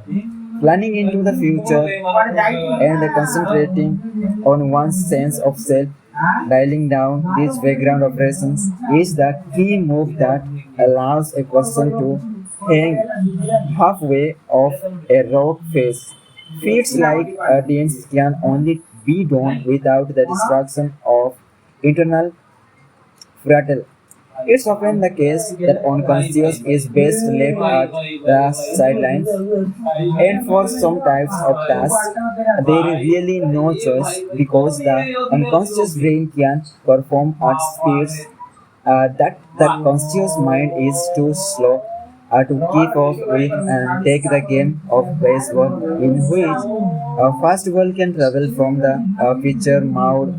planning into the future, and concentrating on one's sense of self. Dialing down these background operations is the key move that allows a person to hang halfway off a rock face. Feats like dance can only be done without the distraction of internal frattle. It's often the case that unconscious is best left at the sidelines, and for some types of tasks, there is really no choice because the unconscious brain can perform at speeds that the conscious mind is too slow to keep up with and take the game of baseball in which a fast ball can travel from the pitcher mound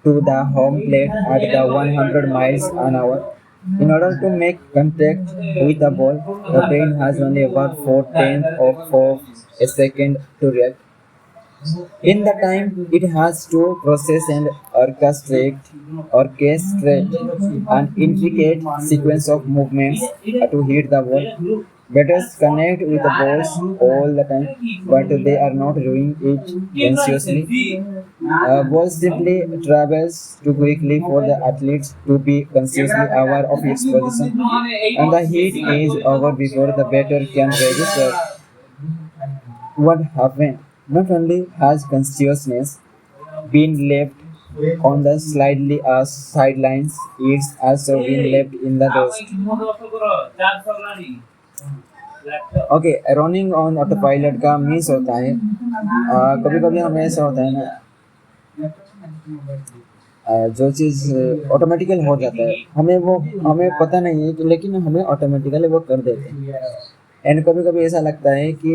to the home plate at the 100 miles an hour. In order to make contact with the ball, the brain has only about 4/10 of a second to react. In the time it has to process and orchestrate an intricate sequence of movements to hit the ball. Batters connect with the balls all the time, but they are not doing it consciously. Ball simply travels too quickly for the athletes to be consciously aware of its position, and the hit is over before the batter can register what happened. Not only has consciousness been left on the sidelines, it's also been left in the dust. Okay running on autopilot का means होता है कभी कभी हमें ऐसा होता है ना जो चीज़ ऑटोमेटिकल हो जाता है हमें पता नहीं है कि लेकिन हमें ऑटोमेटिकली वो कर देते हैं एंड कभी कभी ऐसा लगता है कि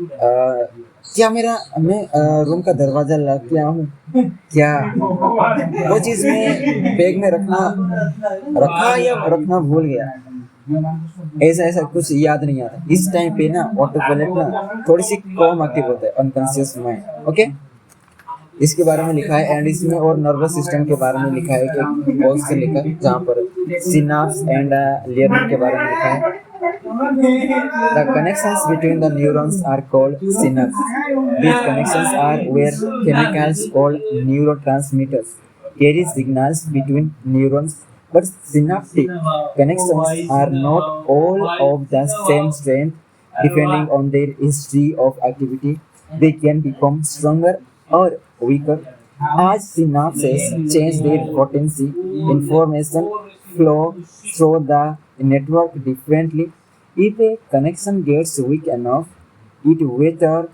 क्या मेरा मैं रूम का दरवाज़ा लॉक किया हूँ क्या वो चीज़ मैं बैग में रखा या रखना भूल गया ऐसा ऐसा कुछ याद नहीं आता इस टाइम पे ना ऑटो पायलट ना थोड़ी सी कम एक्टिव होता है अनकॉन्शियस माइंड ओके इसके बारे में लिखा है एंड इसमें और नर्वस सिस्टम के बारे में लिखा है कि बॉक्स से लेकर जहाँ पर सिनाप्स एंड लियरन के बारे में लिखा है The connections between the neurons are called synapses. These connections are where chemicals called neurotransmitters carry signals between neurons, but synaptic connections are not all of the same strength. Depending on their history of activity, they can become stronger or weaker. As synapses change their potency, information flow through the network differently. If a connection gets weak enough, it withers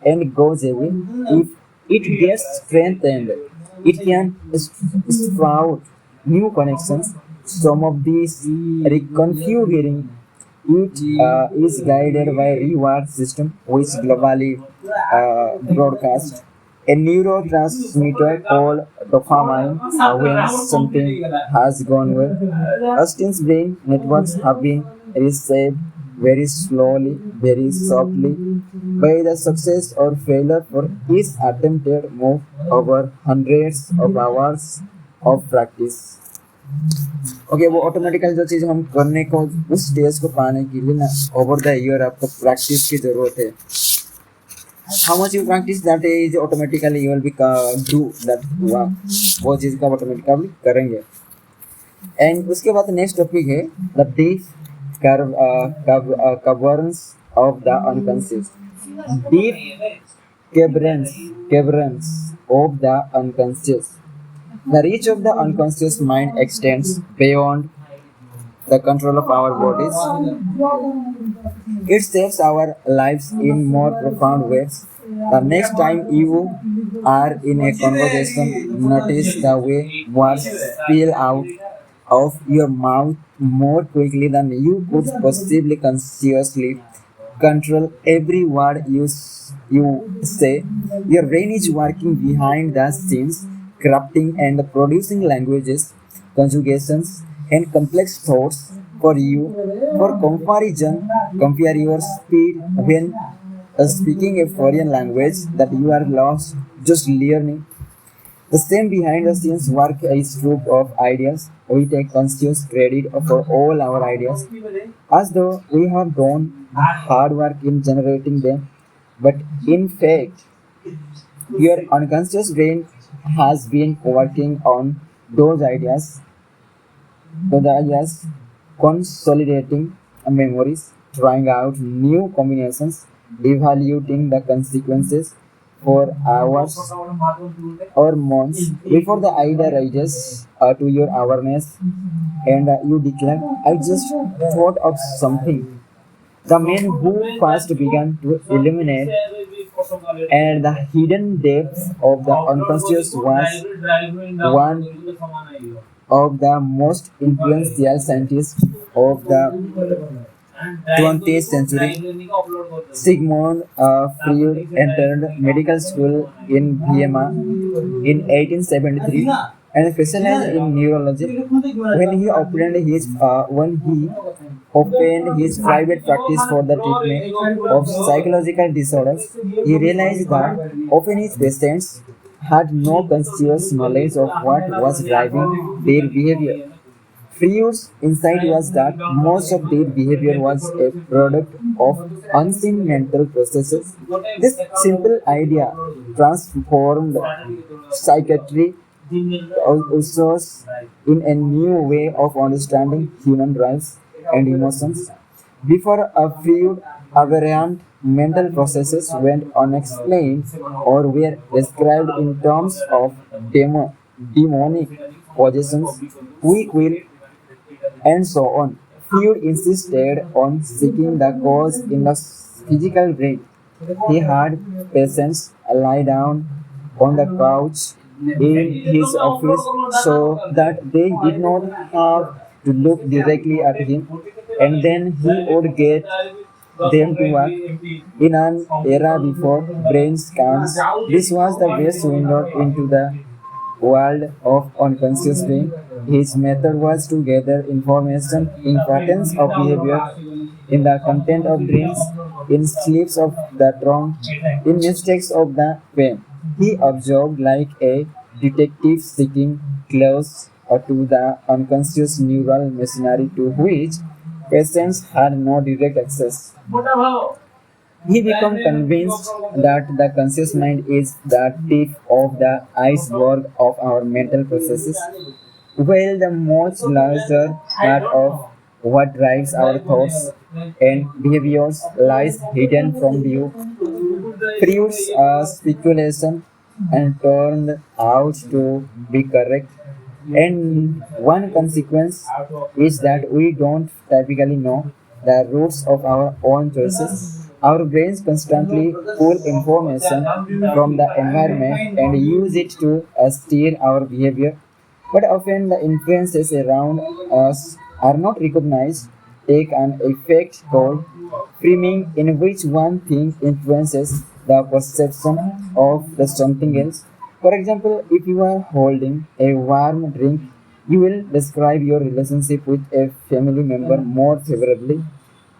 and goes away. If it gets strengthened, it can sprout new connections. Some of these reconfiguring it is guided by reward system, which globally broadcast. A neurotransmitter called dopamine when something has gone well. Austin's brain networks have been reshaped very slowly, very softly by the success or failure for each attempted move over hundreds of hours of practice. Okay वो automatically जो चीज़ हम करने को उस stage को पाने के लिए ना ओवर द ईयर आपको प्रैक्टिस की ज़रूरत है. How much you practice that is automatically you will be do that वो चीज़ का ऑटोमेटिकली करेंगे. एंड उसके बाद नेक्स्ट टॉपिक है the deep caverns of the unconscious. Deep caverns of the unconscious. The reach of the unconscious mind extends beyond the control of our bodies. It shapes our lives in more profound ways. The next time you are in a conversation, notice the way words spill out of your mouth more quickly than you could possibly consciously control every word you say. Your brain is working behind the scenes, crafting and producing languages, conjugations, and complex thoughts for you. For comparison, compare your speed when speaking a foreign language that you are lost just learning. The same behind the scenes work is true of ideas. We take conscious credit for all our ideas as though we have done the hard work in generating them. But in fact, your unconscious brain has been working on those ideas, consolidating memories, trying out new combinations, evaluating the consequences for hours or months before the idea rises to your awareness and you declare, I just thought of something. The man who first began to illuminate and the hidden depths of the unconscious was one of the most influential scientists of the 20th century. Sigmund Freud entered medical school in Vienna in 1873 and specialized in neurology. When he opened his private practice for the treatment of psychological disorders, he realized that often his patients had no conscious knowledge of what was driving their behavior. Freud's insight was that most of their behavior was a product of unseen mental processes. This simple idea transformed psychiatry also in a new way of understanding human drives and emotions. Before a Freud, aberrant mental processes went unexplained or were described in terms of demonic possessions, weak will, and so on. Freud insisted on seeking the cause in the physical brain. He had patients lie down on the couch in his office so that they did not have to look directly at him, and then he would get them to work. In an era before brain scans, this was the best window into the world of unconscious brain. His method was to gather information in patterns of behavior, in the content of dreams, in slips of the tongue, in mistakes of the pen. He observed like a detective seeking clues to the unconscious neural machinery to which patients had no direct access. He became convinced that the conscious mind is the tip of the iceberg of our mental processes, while the much larger part of what drives our thoughts and behaviors lies hidden from view. Freud's speculation and turned out to be correct. And one consequence is that we don't typically know the roots of our own choices. Our brains constantly pull information from the environment and use it to steer our behavior, but often the influences around us are not recognized. Take an effect called framing, in which one thing influences the perception of the something else. For example, if you are holding a warm drink, you will describe your relationship with a family member more favorably.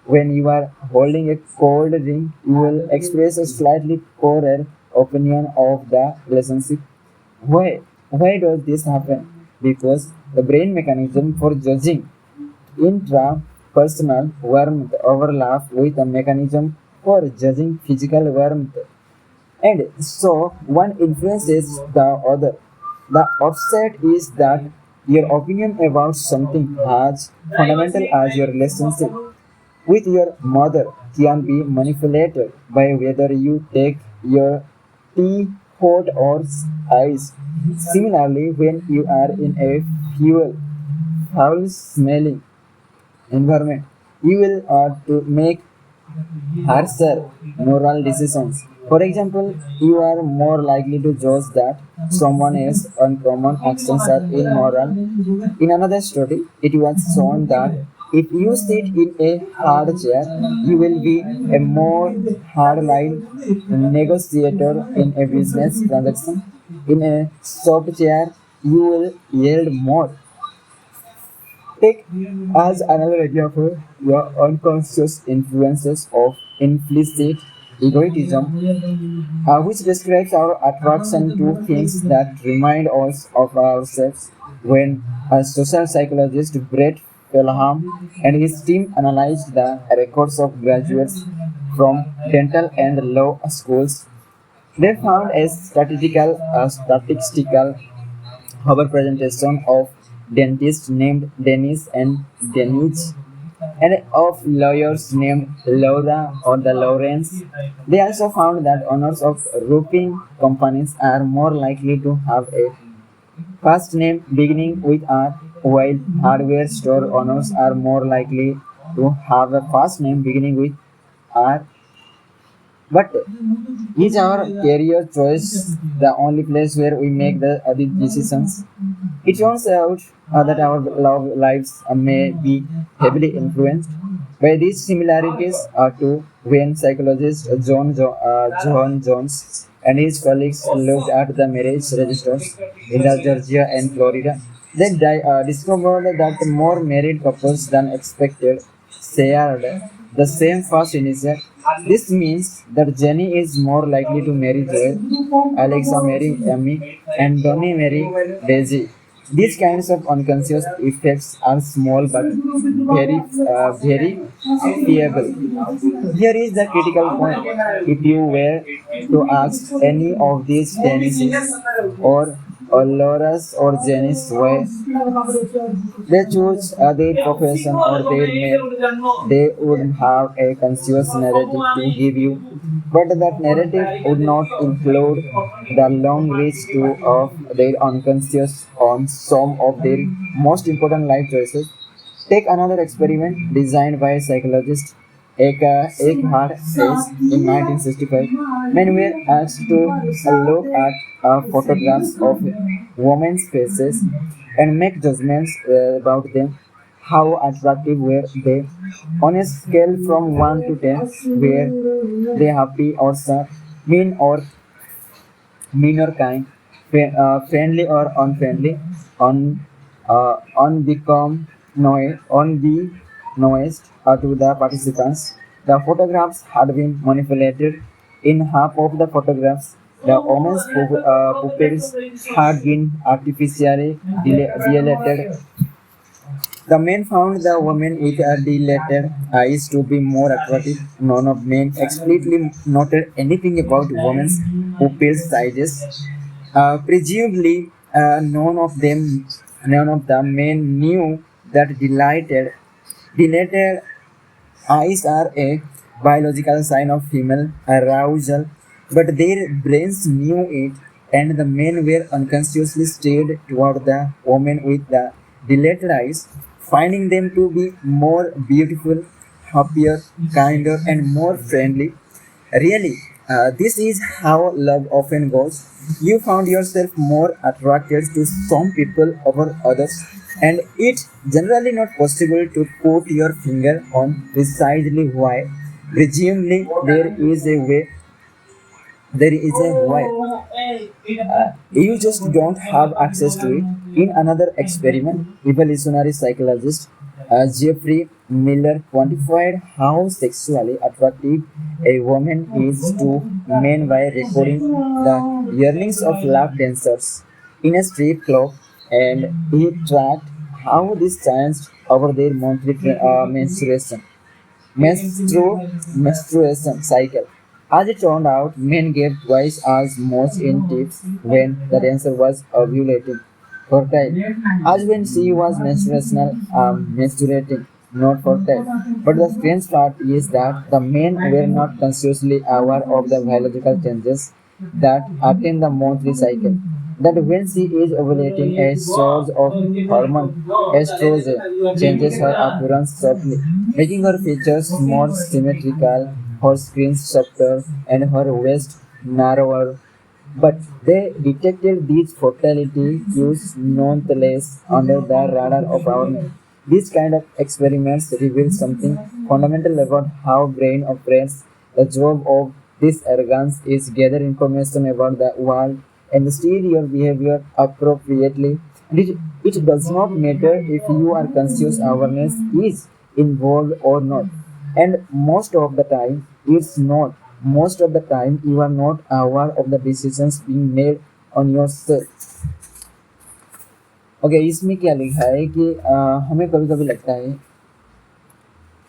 When you are holding a cold drink, you will express a slightly poorer opinion of the relationship. Why? Why does this happen? Because the brain mechanism for judging intrapersonal warmth overlap with a mechanism for judging physical warmth. And so one influences the other. The offset is that your opinion about something as fundamental as your relationship with your mother can be manipulated by whether you take your tea hot or ice. Similarly, when you are in a fuel foul smelling environment, you will to make harsher moral decisions. For example, you are more likely to judge that someone else's uncommon actions are immoral. In another study, it was shown that if you sit in a hard chair, you will be a more hardline negotiator in a business transaction. In a soft chair, you will yield more. Take as another example your unconscious influences of implicit egotism, which describes our attraction to things that remind us of ourselves. When a social psychologist Brett Pelham and his team analyzed the records of graduates from dental and law schools, they found a statistical representation of dentists named Dennis and Denise, and of lawyers named Laura or the Lawrence. They also found that owners of roofing companies are more likely to have a first name beginning with R, while hardware store owners are more likely to have a first name beginning with R. But is our career choice the only place where we make the other decisions? It turns out that our love lives may be heavily influenced by these similarities to when psychologist John Jones and his colleagues looked at the marriage registers in the Georgia and Florida. They discovered that more married couples than expected shared the same first initial. This means that Jenny is more likely to marry Joel, Alexa marry Amy, and Donnie marry Daisy. These kinds of unconscious effects are small but very feasible. Here is the critical point. If you were to ask any of these Dennises or Laura's or Janice why they choose their profession or their mate, they would have a conscious narrative to give you, but that narrative would not include the long list of their unconscious on some of their most important life choices. Take another experiment designed by psychologist Eckhart Hess in 1965. Men were asked to look at photographs of women's faces and make judgments about them. How attractive were they? On a scale from 1 to 10, were they happy or sad, mean or kind, friendly or unfriendly, on the noised to the participants. The photographs had been manipulated. In half of the photographs, the woman's pupils had been artificially dilated. The men found the woman with a dilated eyes to be more attractive. None of men explicitly noted anything about women's pupil sizes. Presumably, none of the men knew that dilated eyes are a biological sign of female arousal, but their brains knew it, and the men were unconsciously steered toward the women with the dilated eyes, finding them to be more beautiful, happier, kinder, and more friendly. Really, this is how love often goes. You found yourself more attracted to some people over others, and it's generally not possible to put your finger on precisely why. Presumably, there is a way there is a why. You just don't have access to it. In another experiment, evolutionary psychologist Jeffrey Miller quantified how sexually attractive a woman is to men by recording the yearnings of lap dancers in a street club, and he tracked how this changed over their monthly menstruation cycle. As it turned out, men gave twice as much in tips when the dancer was ovulating, fertile, as when she was menstruating, not fertile. But the strange part is that the men were not consciously aware of the biological changes that attend the monthly cycle. That when she is ovulating, a source of hormone estrogen changes her appearance subtly, making her features more symmetrical, her skin softer, and her waist narrower. But they detected these fertility cues nonetheless under the radar of our men. These kind of experiments reveal something fundamental about how brain operates. The job of this organs is gather information about the world and steer your behavior appropriately. And it does not matter if you are conscious awareness is involved or not. And most of the time, it's not. Most of the time, you are not aware of the decisions being made on yourself. Okay इसमें क्या लिखा है कि हमें कभी कभी लगता है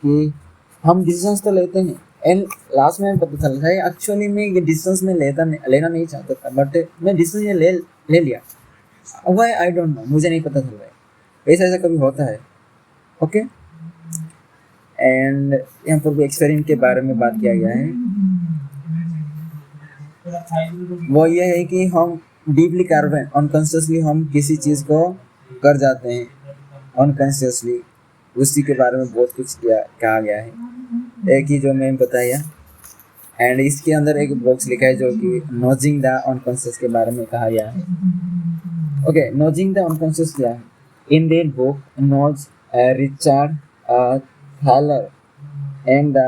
कि हम डिसीजंस तो लेते हैं एंड लास्ट में पता चलता है एक्चुअली में ये डिसीजंस में लेना नहीं चाहता था बट मैं डिसीजन ये ले लिया वाई आई डोंट नो मुझे नहीं पता चल रहा है ऐसा ऐसा कभी होता है ओके एंड यहाँ पर भी एक्सपेरिमेंट के बारे में बात किया गया है वो ये है कि हम डीपली कार्बन अनकॉन्शियसली हम किसी चीज़ को कर जाते हैं अनकॉन्शियसली उसी के बारे में बहुत कुछ कहा गया है एक ही जो मैंने बताया एंड इसके अंदर एक बॉक्स लिखा है जो कि नोजिंग द अनकॉन्शियस के बारे में कहा गया है ओके नोजिंग द अनकॉन्शियस क्या है in their book Nudge Richard Thaler and the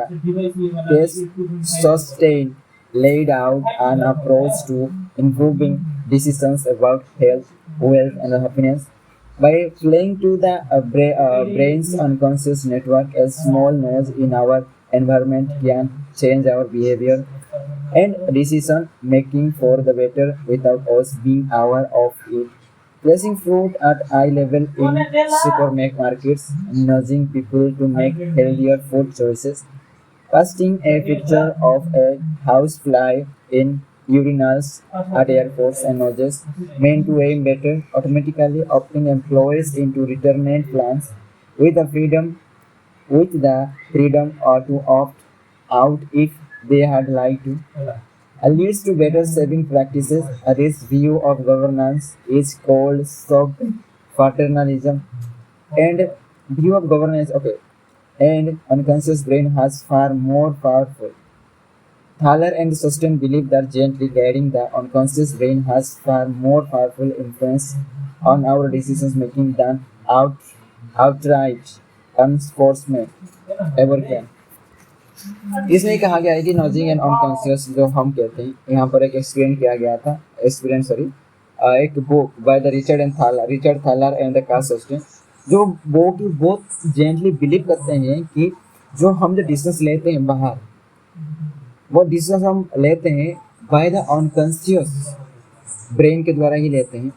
case sustained laid out an approach to improving decisions about health, wealth, and happiness by playing to the brain's unconscious network. A small nudge in our environment can change our behavior and decision making for the better without us being aware of it. Placing fruit at eye level in supermarkets, nudging people to make healthier food choices, pasting a picture of a housefly in urinals at airports and lodges, meant to aim better, automatically opting employees into retirement plans with the freedom to opt out if they had liked to leads to better saving practices. This view of governance is called soft paternalism. And view of governance, okay, and unconscious brain has far more powerful. Thaler and Susten believe that gently guiding the unconscious brain has far more powerful influence on our decisions making than outright enforcement ever can. इसमें कहा गया है कि नॉजिंग and unconscious जो हम कहते हैं यहाँ पर एक एक्सपेरिमेंट किया गया था एक book by the Richard Thaler and the Carl Sunstein जो बुक बहुत जेंटली बिलीव करते हैं कि जो हम जो डिसीजंस लेते हैं बाहर वो डिसीजंस हम लेते हैं बाय द अनकॉन्शियस ब्रेन के द्वारा ही लेते हैं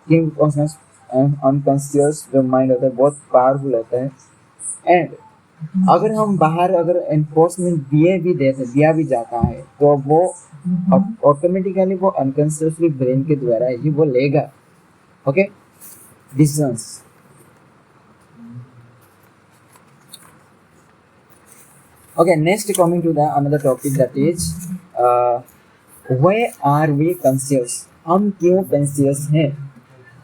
कि अनकॉन्शियस जो माइंड होता है बहुत पावरफुल होता है एंड अगर हम बाहर अगर एनफोर्समेंट दिया भी जाता है तो वो ऑटोमेटिकली वो अनकॉन्शियसली ब्रेन के द्वारा ही वो लेगा okay decisions okay next coming to the another topic that is why are we conscious हम क्यों कॉन्शियस हैं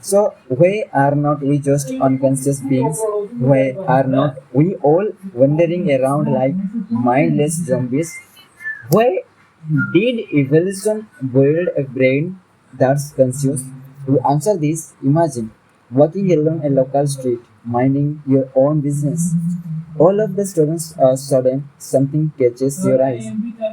So, why are not we just unconscious beings? Why are not we all wandering around like mindless zombies? Why did evolution build a brain that's conscious? To answer this, imagine walking along a local street, minding your own business. All of the students are sudden something catches your eyes.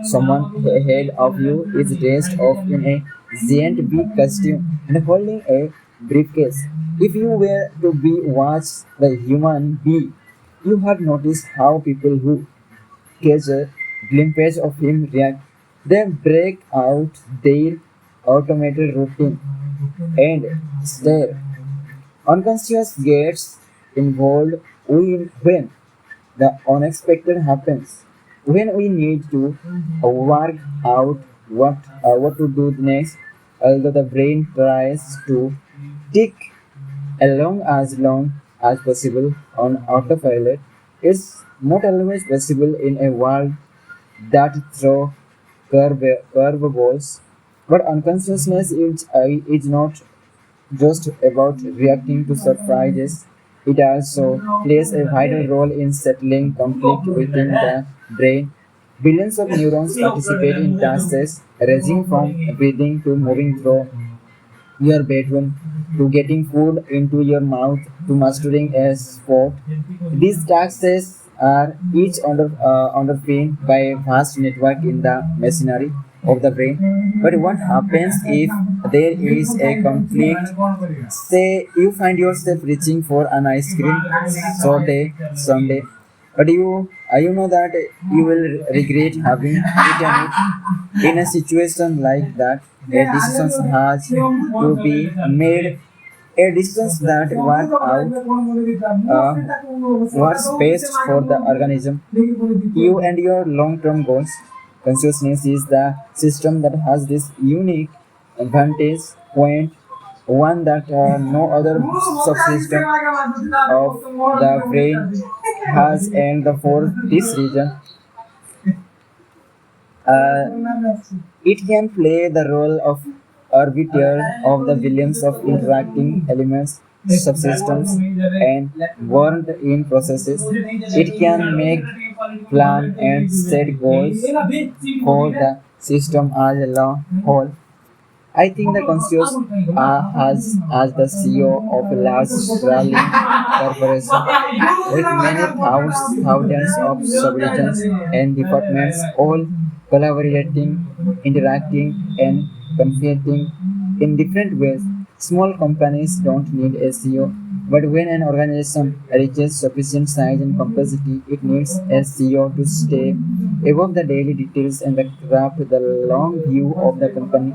Someone ahead of you is dressed up in a giant bee costume and holding a briefcase. If you were to be watch the human bee, you have noticed how people who catch a glimpse of him react. They break out their automated routine and stare. Unconscious gets involved when the unexpected happens. When we need to work out what to do next, although the brain tries to tick long as possible on autopilot, it's not always possible in a world that throw curveballs. But unconsciousness is not just about reacting to surprises, it also plays a vital role in settling conflict within the brain. Billions of neurons participate in tasks ranging from breathing to moving through your bedroom to getting food into your mouth to mastering a sport. These tasks are each underpinned by a vast network in the machinery of the brain. But what happens if there is a conflict? Say you find yourself reaching for an ice cream someday, but you know that you will regret having eaten it. In a situation like that, a decision has to be made. A distance that work out what's best for the organism, you and your long-term goals. Consciousness is the system that has this unique vantage point, one that no other subsystem of the brain has, and for this reason, uh, it can play the role of arbiter of the billions of interacting elements, subsystems, and world in processes. It can make, plan, and set goals for the system as a whole. I think the conscious has as the CEO of a large sprawling corporation with many thousands of subdivisions and departments all collaborating, interacting and competing in different ways. Small companies don't need a CEO, but when an organization reaches sufficient size and complexity, it needs a CEO to stay above the daily details and the craft the long view of the company.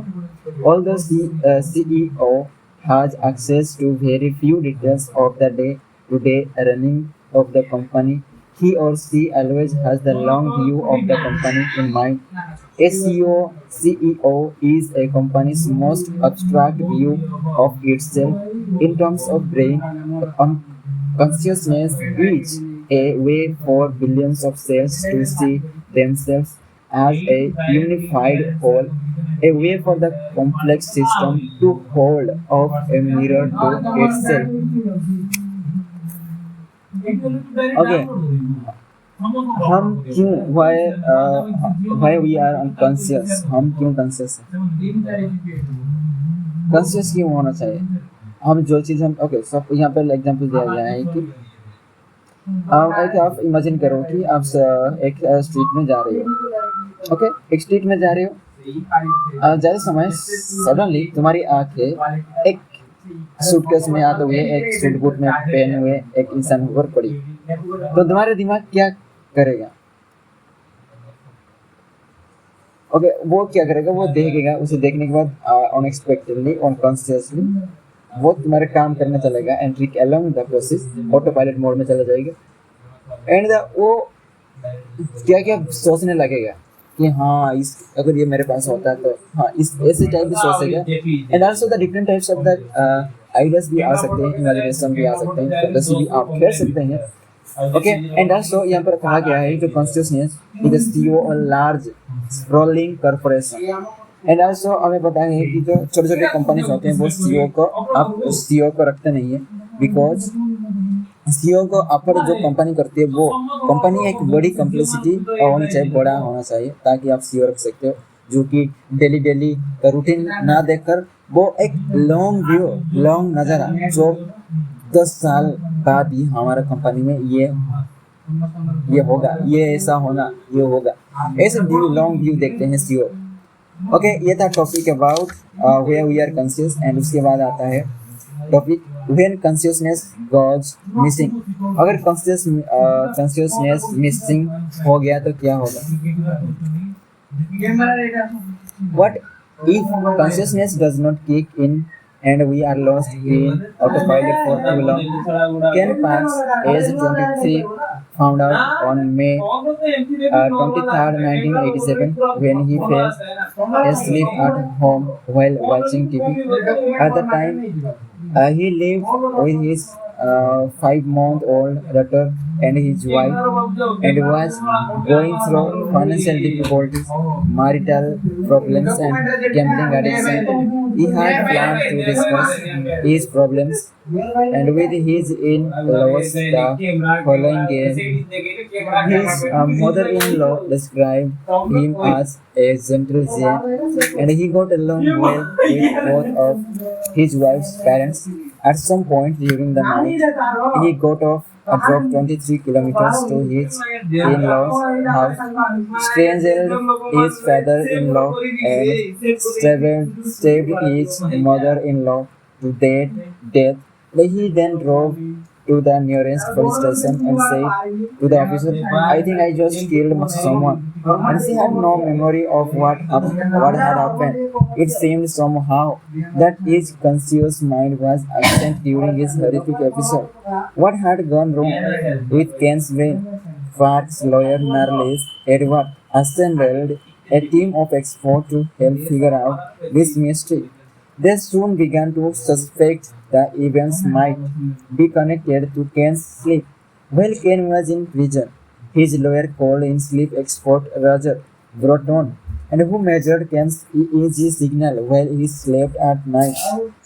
Although CEO has access to very few details of the day-to-day running of the company, he or she always has the long view of the company in mind. A CEO is a company's most abstract view of itself in terms of brain consciousness is a way for billions of cells to see themselves as a unified whole, a way for the complex system to hold up a mirror to itself. Okay, हम क्यों why we are unconscious, हम क्यों conscious हैं, conscious क्यों होना चाहिए, हम जो चीज़ हम ओके सब यहाँ पर एग्जांपल दिया गया है कि एक आप इमेजिन करो कि आप एक स्ट्रीट में जा रहे हो, ओके एक स्ट्रीट में जा रहे हो, जाते समय सडनली तुम्हारी आंखें एक सूटकेस में आते हुए एक सूट बूट में पहने हुए एक इंसान ऊपर पड़ी, तो तुम्हारे दिमाग क्या करेगा? ओके वो क्या करेगा, वो देखेगा, उसे देखने के बाद अनएक्सपेक्टेडली अनकॉन्शियसली वो तुम्हारे काम करने चलेगा and trick along the process auto pilot mode में चला जाएगा एंड वो क्या क्या सोचने लगेगा कि हाँ इस अगर ये मेरे पास होता है तो हाँ इस ऐसे टाइप भी सोचेगा and also the different types of the ideas भी आ सकते हैं, इमेजिनेशन भी आ सकते हैं, फैंटेसी भी आप खेल सकते हैं. ओके एंड आल्सो यहाँ पर कहा गया है कि consciousness is the CEO of large scrolling corporation and also हमें पता है कि जो छोटे छोटे कंपनीज होते हैं वो सीईओ को आप सीईओ को रखते नहीं है बिकॉज सीईओ को अपर जो कंपनी करती है वो कंपनी एक बड़ी कम्प्लेक्सिटी होनी चाहिए, बड़ा होना चाहिए ताकि आप सीईओ रख सकते हो जो कि डेली का रूटीन ना देखकर वो एक लॉन्ग व्यू लॉन्ग नज़र जो 10 साल बाद ही हमारा कंपनी में ये ये होगा, ये ऐसा होना, ये होगा, ऐसे लॉन्ग व्यू देखते हैं श्योर। ओके, ये था topic about where we are conscious. And उसके बाद आता है topic when consciousness goes missing. अगर कॉन्शियसनेस मिसिंग हो गया तो क्या होगा? What if consciousness does not kick in and we are lost in autopilot for too long? Ken Parks, age 23, found out on May 23rd, 1987, when he fell asleep at home while watching TV. At the time, he lived with his 5-month-old daughter and his wife, and was going through financial difficulties, marital problems, and gambling addiction. He had planned to discuss his problems and with his in-laws the following day. His mother-in-law described him as a gentle giant, and he got along well with both of his wife's parents. At some point during the night, he got off a drove 23 kilometers to his in-laws' house, strangled his father-in-law, and stabbed his mother-in-law to death. He then drove to the nearest police station and said to the officer, "I think I just killed someone." And she had no memory of what had happened. It seemed somehow that his conscious mind was absent during his horrific episode. What had gone wrong with Ken's brain? Park's lawyer Marlis Edward assembled a team of experts to help figure out this mystery. They soon began to suspect the events might be connected to Ken's sleep. While Ken was in prison, his lawyer called in sleep expert Roger Broughton, and who measured Ken's EEG signal while he slept at night.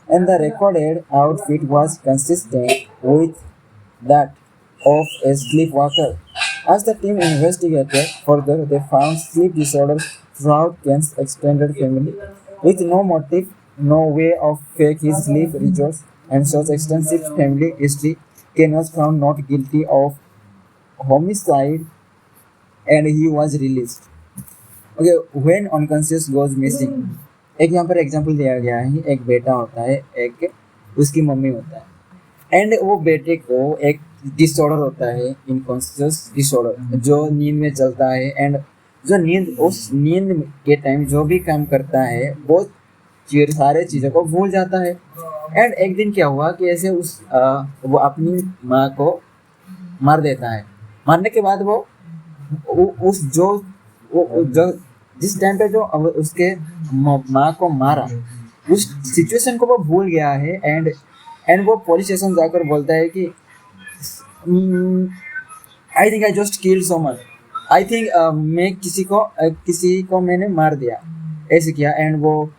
And the recorded outfit was consistent with that of a sleepwalker. As the team investigated further, they found sleep disorders throughout Ken's extended family, with no motive, no way of fake his sleep rituals, and such extensive family history. Ken was found not guilty of homicide and he was released. Okay, when unconscious goes missing, एक यहाँ पर example दिया गया है, एक बेटा होता है, एक उसकी मम्मी होता है, एंड वो बेटे को एक डिसऑर्डर होता है, इनकॉन्शियस डिसऑर्डर, जो नींद में चलता है, एंड जो नींद, उस नींद के टाइम जो भी काम करता है वो सारे चीज़ों को भूल जाता है। एंड एक दिन क्या हुआ कि ऐसे वो अपनी माँ को मार देता है। मारने के बाद वो उस जो जिस टाइम पे जो उसके माँ को मारा, उस सिचुएशन को वो भूल गया है। एंड वो पुलिस स्टेशन जाकर बोलता है कि I think I just killed someone, I think मैं किसी को मैंने मार दिया, ऐसे किया। एंड वो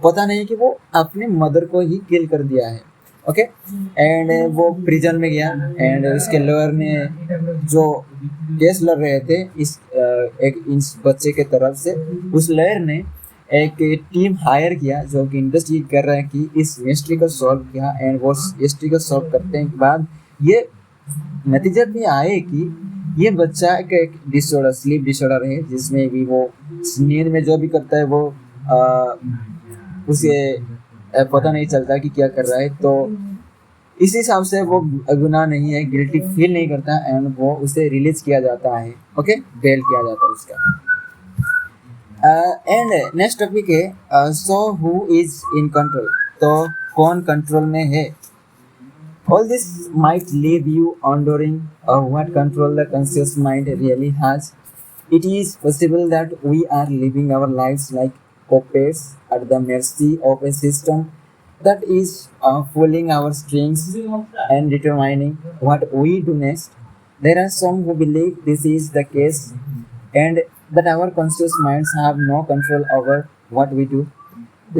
पता नहीं कि वो अपने मदर को ही किल कर दिया है। ओके, एंड वो प्रिजन में गया, एंड उसके लॉयर ने जो केस लड़ रहे थे इस बच्चे के तरफ से, उस लॉयर ने एक टीम हायर किया जो कि इन्वेस्टिगेट कर रहा है कि इस मिस्ट्री को सॉल्व किया। एंड वो मिस्ट्री को सॉल्व करने के बाद ये नतीजा भी आए कि ये बच्चा एक डिसऑर्डर, स्लीप डिसऑर्डर है, जिसमें भी वो नींद में जो भी करता है वो उसे पता नहीं चलता कि क्या कर रहा है। तो इस हिसाब से वो गुनाह नहीं है, गिल्टी फील नहीं करता, एंड वो उसे रिलीज किया जाता है। ओके, बेल किया जाता है उसका। एंड नेक्स्ट टॉपिक है so who is in control, तो कौन कंट्रोल में है। All this might leave you wondering what control the conscious mind really has. It is possible that we are living our lives like puppets at the mercy of a system that is pulling our strings and determining what we do next. There are some who believe this is the case and that our conscious minds have no control over what we do.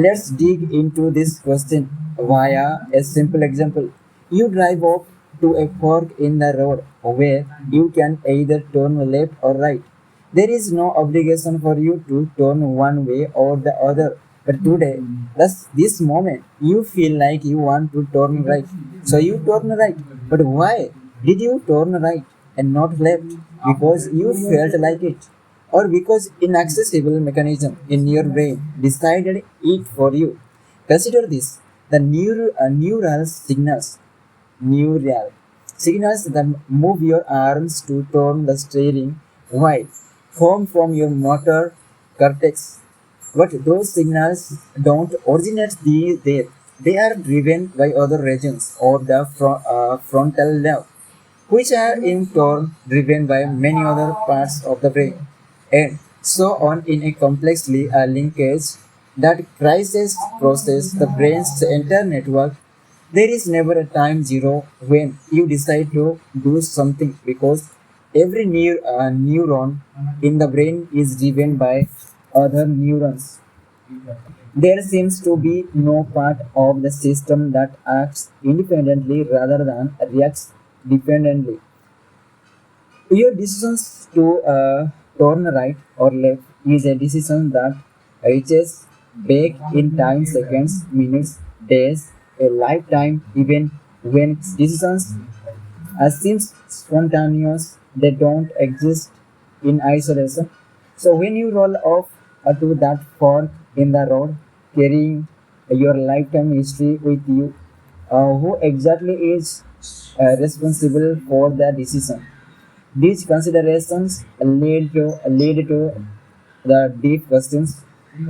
Let's dig into this question via a simple example. You drive up to a fork in the road where you can either turn left or right. There is no obligation for you to turn one way or the other. But today, this moment, you feel like you want to turn right. So you turn right. But why? Did you turn right and not left because you felt like it? Or because inaccessible mechanism in your brain decided it for you? Consider this. The neural signals that move your arms to turn the steering wheel form from your motor cortex. But those signals don't originate there. They are driven by other regions of the frontal lobe, which are in turn driven by many other parts of the brain, and so on in a complexly linkage that crisis process the brain's entire network. There is never a time zero when you decide to do something because every neuron in the brain is driven by other neurons. There seems to be no part of the system that acts independently rather than reacts dependently. Your decisions to turn right or left is a decision that reaches back in time, seconds, minutes, days, a lifetime, even when decisions seem spontaneous, they don't exist in isolation. So when you roll off to that fork in the road, carrying your lifetime history with you, who exactly is responsible for the decision? These considerations lead to the deep questions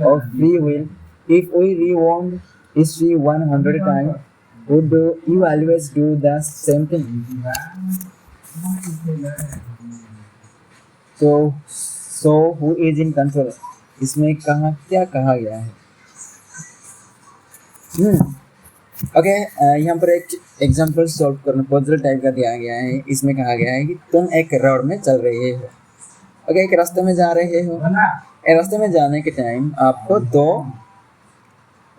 of free will. If we rewound history 100 times, would you always do the same thing? So who is in control? इसमें कहाँ क्या कहा गया है? Okay, यहाँ पर एक example solve करना पजल टाइप का दिया गया है. इसमें कहा गया है कि तुम एक रोड में चल रहे हो. ओके, एक रास्ते में जा रहे हो. रास्ते में जाने के टाइम आपको दो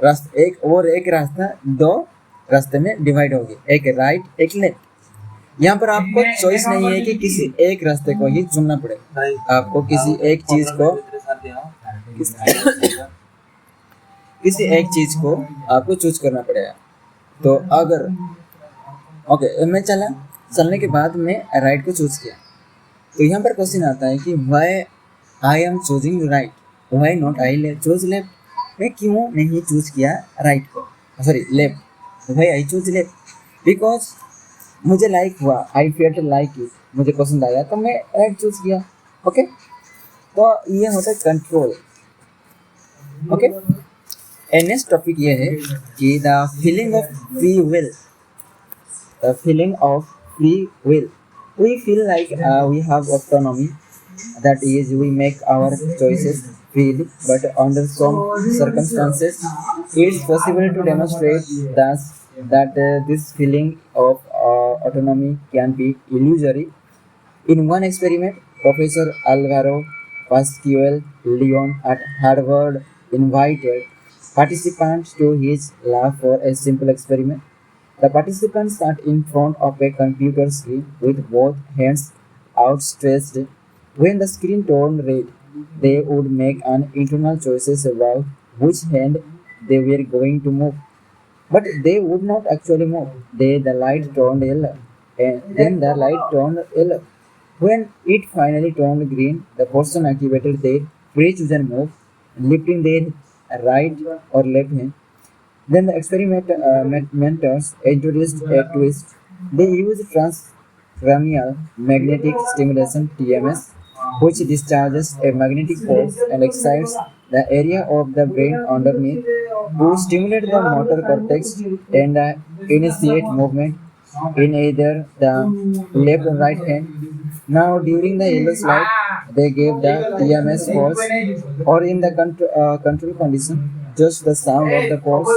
रास्ते एक रास्ता दो रास्ते में डिवाइड होगी, एक राइट एक लेफ्ट. यहाँ पर आपको चॉइस नहीं है कि किसी एक रास्ते को ही चुनना पड़ेगा. आपको किसी एक चीज को आपको चूज करना पड़ेगा. तो अगर मैं चलने के बाद मैं राइट को चूज किया, तो यहाँ पर क्वेश्चन आता है कि why I am choosing right, why not I choose left. मैं क्यों नहीं चूज किया राइट को, sorry left. Why I choose left because मुझे लाइक हुआ, आई फेल्ट लाइक इट, मुझे पसंद आया तो मैं राइट चूज किया. ओके, तो ये होता है कंट्रोल. ओके, नेक्स्ट टॉपिक ये है कि the feeling of free will. The feeling of free will. We feel like we have autonomy, that is, we make our choices freely, but under some circumstances, it's possible to demonstrate that this feeling of autonomy can be illusory. In one experiment, Professor Alvaro Pascual Leon at Harvard invited participants to his lab for a simple experiment. The participants sat in front of a computer screen with both hands outstretched. When the screen turned red, they would make an internal choices about which hand they were going to move. But they would not actually move. The light turned yellow, and then the light turned yellow. When it finally turned green, the person activated their pre-chosen move, lifting their right or left hand. Then the experimenters introduced a twist. They used transcranial magnetic stimulation (TMS), which discharges a magnetic force and excites the area of the brain underneath to stimulate the motor cortex and initiate movement in either the left or right hand. Now, during the yellow slide, they gave the TMS pulse, or in the control condition, just the sound of the pulse.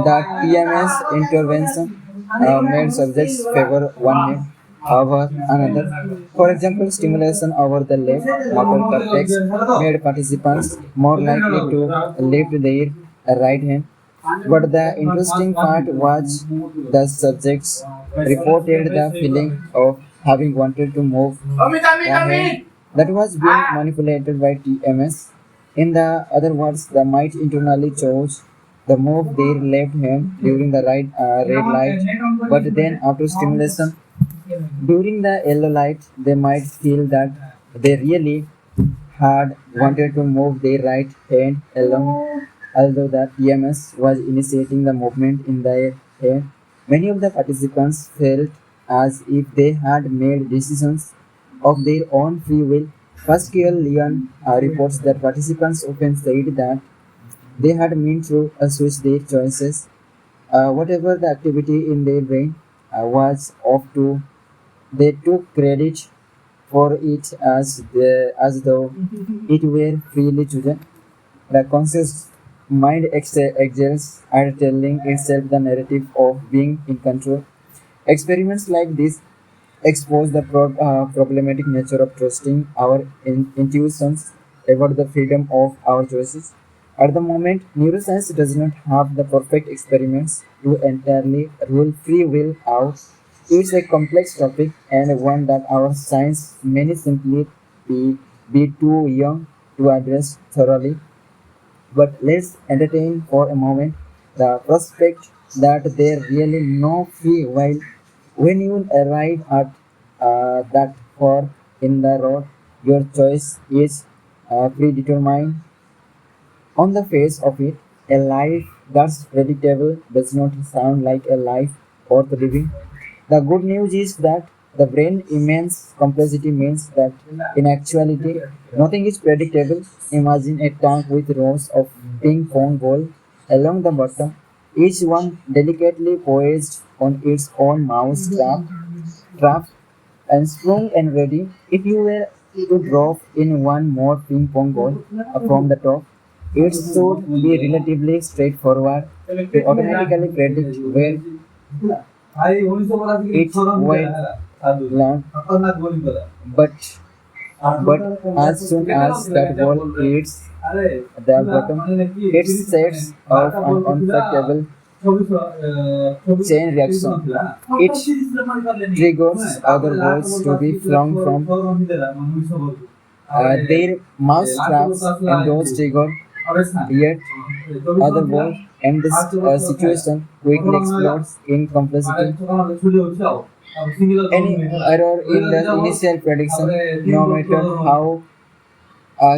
The TMS intervention made subjects favor one hand over another. For example, stimulation over the left motor cortex made participants more likely to lift their right hand. But the interesting part was the subjects reported the feeling of having wanted to move the hand that was being manipulated by TMS. In the other words, the mind internally chose the move their left hand during the red light, but then after stimulation during the yellow light, they might feel that they really had wanted to move their right hand along, although the EMS was initiating the movement in their hand. Many of the participants felt as if they had made decisions of their own free will. Pascal Leon reports that participants often said that they had meant to switch their choices, whatever the activity in their brain was off to. They took credit for it as though it were freely chosen. The conscious mind excels at telling itself the narrative of being in control. Experiments like this expose the problematic nature of trusting our intuitions about the freedom of our choices. At the moment, neuroscience does not have the perfect experiments to entirely rule free will out. It's a complex topic and one that our science may simply be too young to address thoroughly. But let's entertain for a moment the prospect that there really no free will. When you arrive at that fork in the road, your choice is predetermined. On the face of it, a life that's predictable does not sound like a life worth living. The good news is that the brain immense complexity means that in actuality nothing is predictable. Imagine a tank with rows of ping pong balls along the bottom, each one delicately poised on its own mouse trap and strong and ready. If you were to drop in one more ping pong ball from the top, it should be relatively straightforward to automatically predict where it will land. But as soon as that ball hits the bottom, it sets off an unpredictable chain reaction. It triggers other balls to be flung from their mouse traps and those trigger yet other balls and this situation quickly explodes in complexity. Any error in the initial prediction, no matter how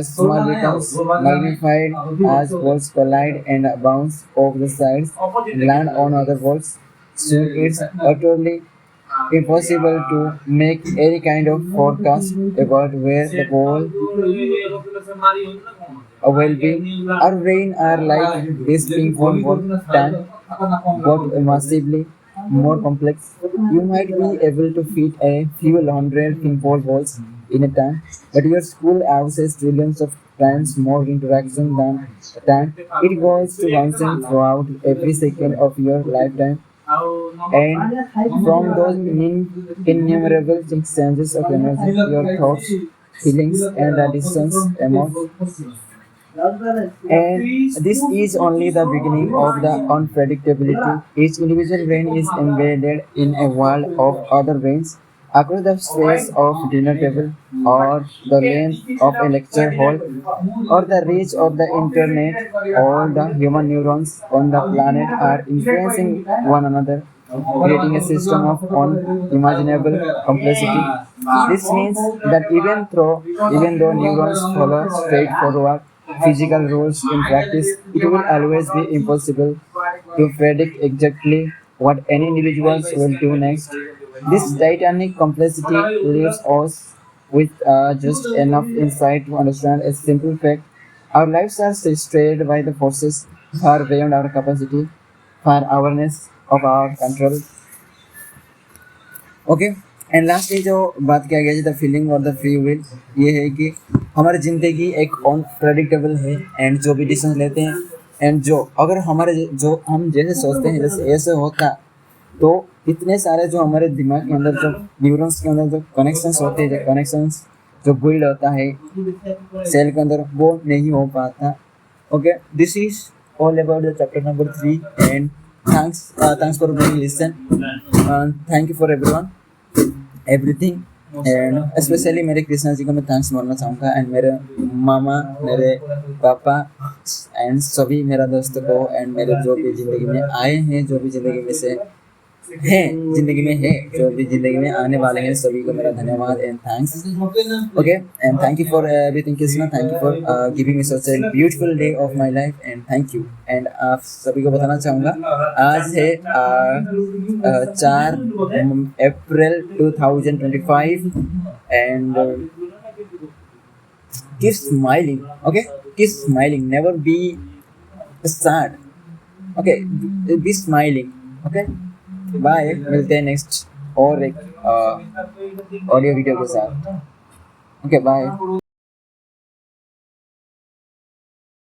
small, becomes magnified as balls collide and bounce off the sides and land on other balls. Soon it's utterly impossible to make any kind of forecast about where the ball will be. Our brain are like this ping pong ball tank, but massively more complex. You might be able to fit a few hundred ping pong balls in a tank, but your school houses trillions of times more interaction than a tank. It goes to bouncing throughout every second of your lifetime. And from those innumerable exchanges of energy, your thoughts, feelings, and decisions emerge. And this is only the beginning of the unpredictability. Each individual brain is embedded in a world of other brains across the space of dinner table or the length of a lecture hall or the reach of the internet. All the human neurons on the planet are influencing one another, creating a system of unimaginable complexity. This means that even though neurons follow straightforward physical rules in practice, it will always be impossible to predict exactly what any individuals will do next. This titanic complexity leaves us with just enough insight to understand a simple fact. Our lives are strayed by the forces far beyond our capacity, far awareness of our control. Okay and lastly जो बात किया गया the feeling और the free will ये है कि हमारी ज़िंदगी एक अनप्रेडिक्टेबल है एंड जो भी डिसीजन लेते हैं एंड जो अगर हमारे जो हम जैसे सोचते हैं जैसे ऐसे होता तो इतने सारे जो हमारे दिमाग के अंदर जो न्यूरॉन्स के अंदर जो कनेक्शंस होते हैं जो कनेक्शंस जो बिल्ड होता है सेल के अंदर वो नहीं हो पाता okay this is all about the chapter number 3 and thanks for being listen thank you for everything and especially मेरे कृष्णा जी को मैं थैंक्स बोलना चाहूँगा एंड मेरे मामा मेरे पापा एंड सभी मेरा दोस्तों को एंड मेरे जो भी ज़िंदगी में आए हैं, जो भी ज़िंदगी में से हैं, ज़िंदगी में है, जो भी ज़िंदगी में आने वाले हैं, सभी को मेरा धन्यवाद and thanks. Okay, and thank you for everything Krishna. Thank you for giving me such a beautiful day of my life and thank you. And आप सभी को बताना चाहूँगा, आज है 4 अप्रैल 2025 and keep smiling. Okay, keep smiling, never be sad. Okay, be smiling. Okay, bye. मिलते हैं next और एक ऑडियो वीडियो के साथ. Okay, bye.